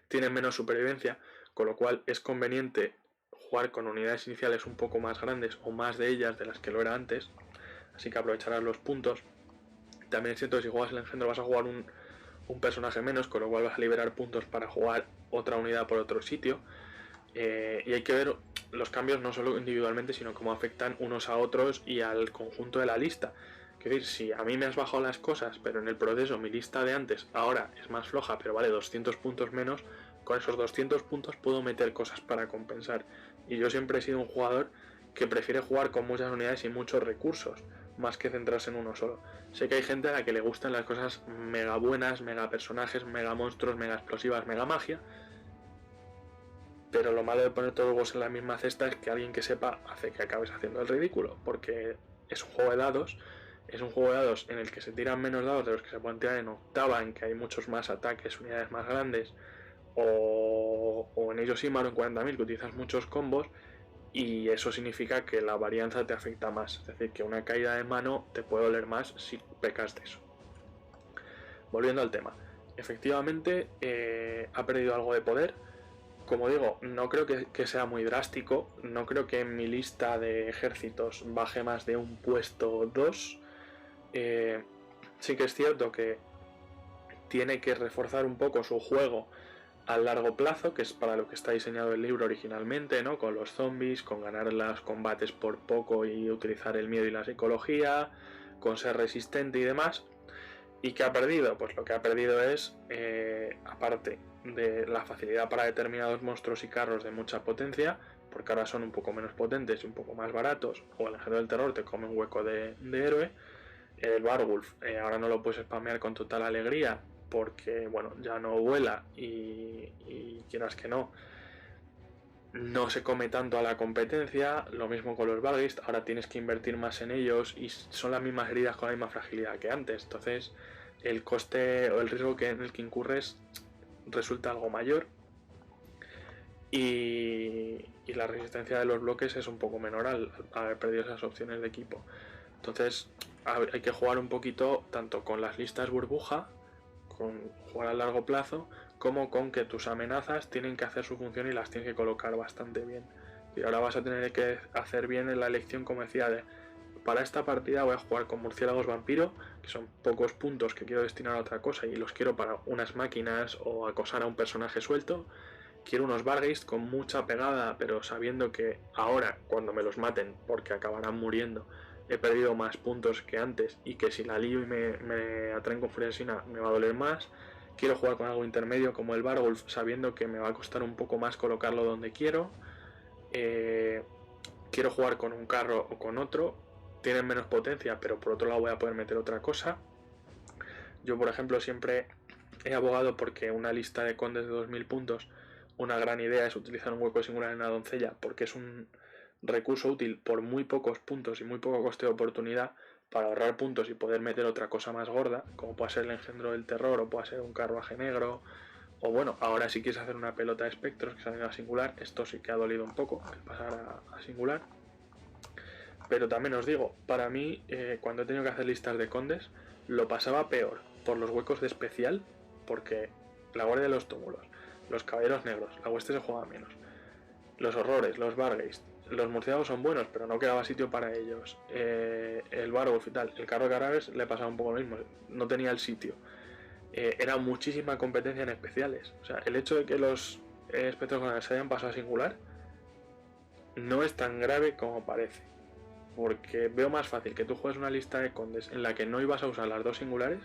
tienen menos supervivencia, con lo cual es conveniente jugar con unidades iniciales un poco más grandes o más de ellas de las que lo era antes, así que aprovecharás los puntos. También es cierto que si juegas el engendro vas a jugar un personaje menos, con lo cual vas a liberar puntos para jugar otra unidad por otro sitio. Y hay que ver los cambios no solo individualmente, sino cómo afectan unos a otros y al conjunto de la lista. Es decir, si a mí me has bajado las cosas, pero en el proceso mi lista de antes ahora es más floja, pero vale 200 puntos menos, con esos 200 puntos puedo meter cosas para compensar. Y yo siempre he sido un jugador que prefiere jugar con muchas unidades y muchos recursos, más que centrarse en uno solo. Sé que hay gente a la que le gustan las cosas mega buenas, mega personajes, mega monstruos, mega explosivas, mega magia, pero lo malo de poner todos los huevos en la misma cesta es que alguien que sepa hace que acabes haciendo el ridículo, porque es un juego de dados, en el que se tiran menos dados de los que se pueden tirar en octava, en que hay muchos más ataques, unidades más grandes, o en ellos sí, en 40.000, que utilizas muchos combos, y eso significa que la varianza te afecta más, es decir, que una caída de mano te puede doler más si pecas de eso. Volviendo al tema, efectivamente ha perdido algo de poder. Como digo, no creo que sea muy drástico, no creo que en mi lista de ejércitos baje más de un puesto 2. Sí que es cierto que tiene que reforzar un poco su juego a largo plazo, que es para lo que está diseñado el libro originalmente, ¿no? Con los zombies, con ganar los combates por poco y utilizar el miedo y la psicología, con ser resistente y demás. ¿Y qué ha perdido? Pues lo que ha perdido es, aparte de la facilidad para determinados monstruos y carros de mucha potencia, porque ahora son un poco menos potentes y un poco más baratos, o el engendro del terror te come un hueco de héroe. El Barwulf ahora no lo puedes spamear con total alegría, porque bueno, ya no vuela y quieras que no se come tanto a la competencia. Lo mismo con los Barghest, ahora tienes que invertir más en ellos y son las mismas heridas con la misma fragilidad que antes, entonces el coste o el riesgo en el que incurres resulta algo mayor y la resistencia de los bloques es un poco menor al haber perdido esas opciones de equipo. Entonces hay que jugar un poquito tanto con las listas burbuja, con jugar a largo plazo, como con que tus amenazas tienen que hacer su función y las tienes que colocar bastante bien. Y ahora vas a tener que hacer bien en la elección, como decía, de para esta partida voy a jugar con murciélagos vampiro, que son pocos puntos que quiero destinar a otra cosa y los quiero para unas máquinas o acosar a un personaje suelto. Quiero unos Vargeist con mucha pegada, pero sabiendo que ahora, cuando me los maten, porque acabarán muriendo, he perdido más puntos que antes y que si la lío y me atraen con Furiosina me va a doler más. Quiero jugar con algo intermedio como el Vargulf, sabiendo que me va a costar un poco más colocarlo donde quiero. Quiero jugar con un carro o con otro. Tienen menos potencia, pero por otro lado voy a poder meter otra cosa. Yo, por ejemplo, siempre he abogado porque una lista de condes de 2000 puntos, una gran idea es utilizar un hueco singular en la doncella, porque es un recurso útil por muy pocos puntos y muy poco coste de oportunidad para ahorrar puntos y poder meter otra cosa más gorda, como puede ser el engendro del terror o puede ser un carruaje negro. O bueno, ahora si quieres hacer una pelota de espectros que salen a singular, esto sí que ha dolido un poco el pasar a singular. Pero también os digo, para mí, cuando he tenido que hacer listas de condes, lo pasaba peor por los huecos de especial, porque la guardia de los túmulos, los caballeros negros, la hueste se juega menos, los horrores, los Vargeist, los murciélagos son buenos, pero no quedaba sitio para ellos, el Vargulf y tal, el carro de cadáveres le pasaba un poco lo mismo, no tenía el sitio. Era muchísima competencia en especiales. O sea, el hecho de que los espectros se hayan pasado a singular no es tan grave como parece. Porque veo más fácil que tú juegues una lista de condes en la que no ibas a usar las dos singulares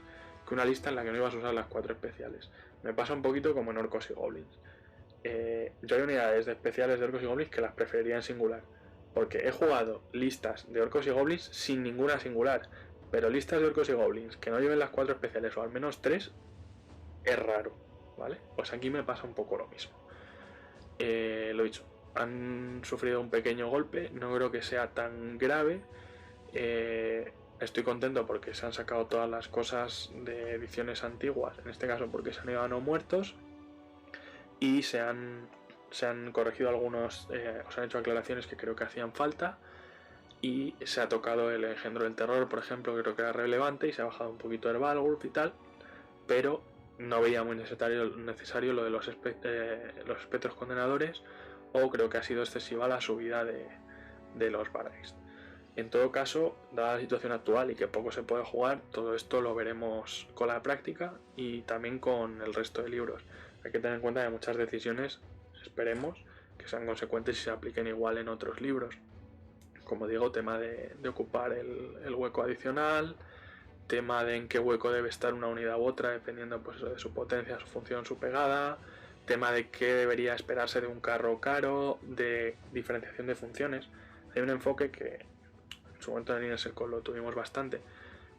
que una lista en la que no ibas a usar las cuatro especiales. Me pasa un poquito como en Orcos y Goblins. Yo hay unidades de especiales de Orcos y Goblins que las preferiría en singular. Porque he jugado listas de Orcos y Goblins sin ninguna singular. Pero listas de Orcos y Goblins que no lleven las cuatro especiales o al menos tres es raro, ¿vale? Pues aquí me pasa un poco lo mismo. Lo dicho, han sufrido un pequeño golpe, no creo que sea tan grave. Estoy contento porque se han sacado todas las cosas de ediciones antiguas, en este caso porque se han ido a no muertos y se han corregido algunos, o se han hecho aclaraciones que creo que hacían falta. Y se ha tocado el engendro del terror, por ejemplo, que creo que era relevante y se ha bajado un poquito el Vargulf y tal, pero no veía muy necesario lo de los espectros condenadores, o creo que ha sido excesiva la subida de los Vargeist. En todo caso, dada la situación actual y que poco se puede jugar, todo esto lo veremos con la práctica y también con el resto de libros. Hay que tener en cuenta que muchas decisiones, esperemos, que sean consecuentes y se apliquen igual en otros libros. Como digo, tema de ocupar el hueco adicional, tema de en qué hueco debe estar una unidad u otra, dependiendo pues, de su potencia, su función, su pegada, tema de qué debería esperarse de un carro caro, de diferenciación de funciones. Hay un enfoque que en su momento en Inner Circle lo tuvimos bastante,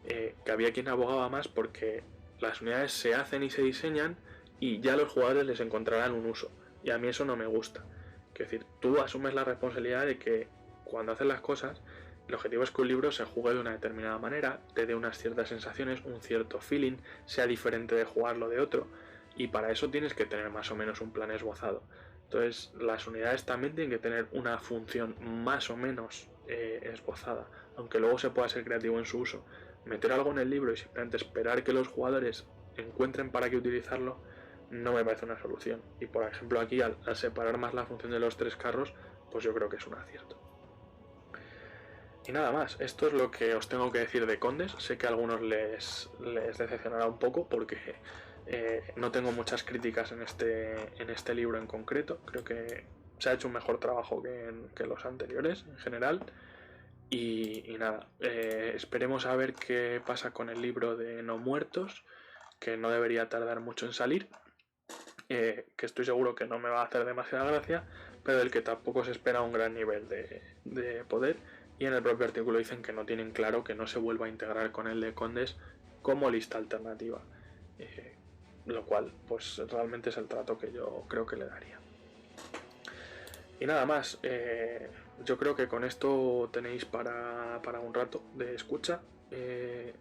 que había quien abogaba más porque las unidades se hacen y se diseñan y ya los jugadores les encontrarán un uso. Y a mí eso no me gusta. Es decir, tú asumes la responsabilidad de que cuando haces las cosas, el objetivo es que un libro se juegue de una determinada manera, te dé unas ciertas sensaciones, un cierto feeling, sea diferente de jugarlo de otro, y para eso tienes que tener más o menos un plan esbozado. Entonces, las unidades también tienen que tener una función más o menos esbozada, aunque luego se pueda ser creativo en su uso. Meter algo en el libro y simplemente esperar que los jugadores encuentren para qué utilizarlo no me parece una solución. Y por ejemplo aquí, al separar más la función de los tres carros, pues yo creo que es un acierto. Y nada más, esto es lo que os tengo que decir de Condes. Sé que a algunos les decepcionará un poco porque no tengo muchas críticas en este libro en concreto. Creo que se ha hecho un mejor trabajo que los anteriores en general. Y nada, esperemos a ver qué pasa con el libro de No Muertos, que no debería tardar mucho en salir. Que estoy seguro que no me va a hacer demasiada gracia, pero del que tampoco se espera un gran nivel de poder. Y en el propio artículo dicen que no tienen claro que no se vuelva a integrar con el de Condes como lista alternativa, lo cual pues realmente es el trato que yo creo que le daría. Y nada más, yo creo que con esto tenéis para un rato de escucha.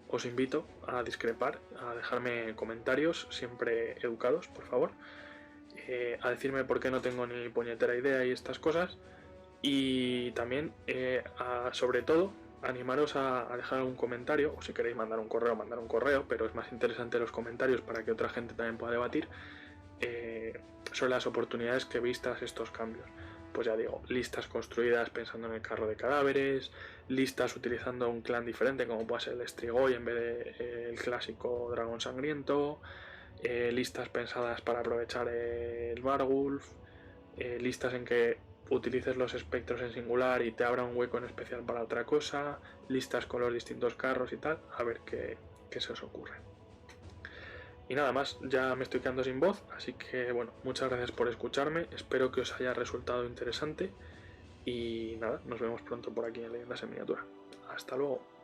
Os invito a discrepar, a dejarme comentarios siempre educados, por favor, a decirme por qué no tengo ni puñetera idea y estas cosas. Y también, sobre todo, animaros a dejar algún comentario, o si queréis mandar un correo, pero es más interesante los comentarios para que otra gente también pueda debatir sobre las oportunidades que veis tras estos cambios. pues ya digo, listas construidas pensando en el carro de cadáveres, listas utilizando un clan diferente como puede ser el Strigoi en vez de el clásico dragón sangriento, listas pensadas para aprovechar el Vargulf, listas en que utilices los espectros en singular y te abra un hueco en especial para otra cosa, listas con los distintos carros y tal, a ver qué se os ocurre. Y nada más, ya me estoy quedando sin voz, así que bueno, muchas gracias por escucharme, espero que os haya resultado interesante y nada, nos vemos pronto por aquí en Leyendas en Miniatura. Hasta luego.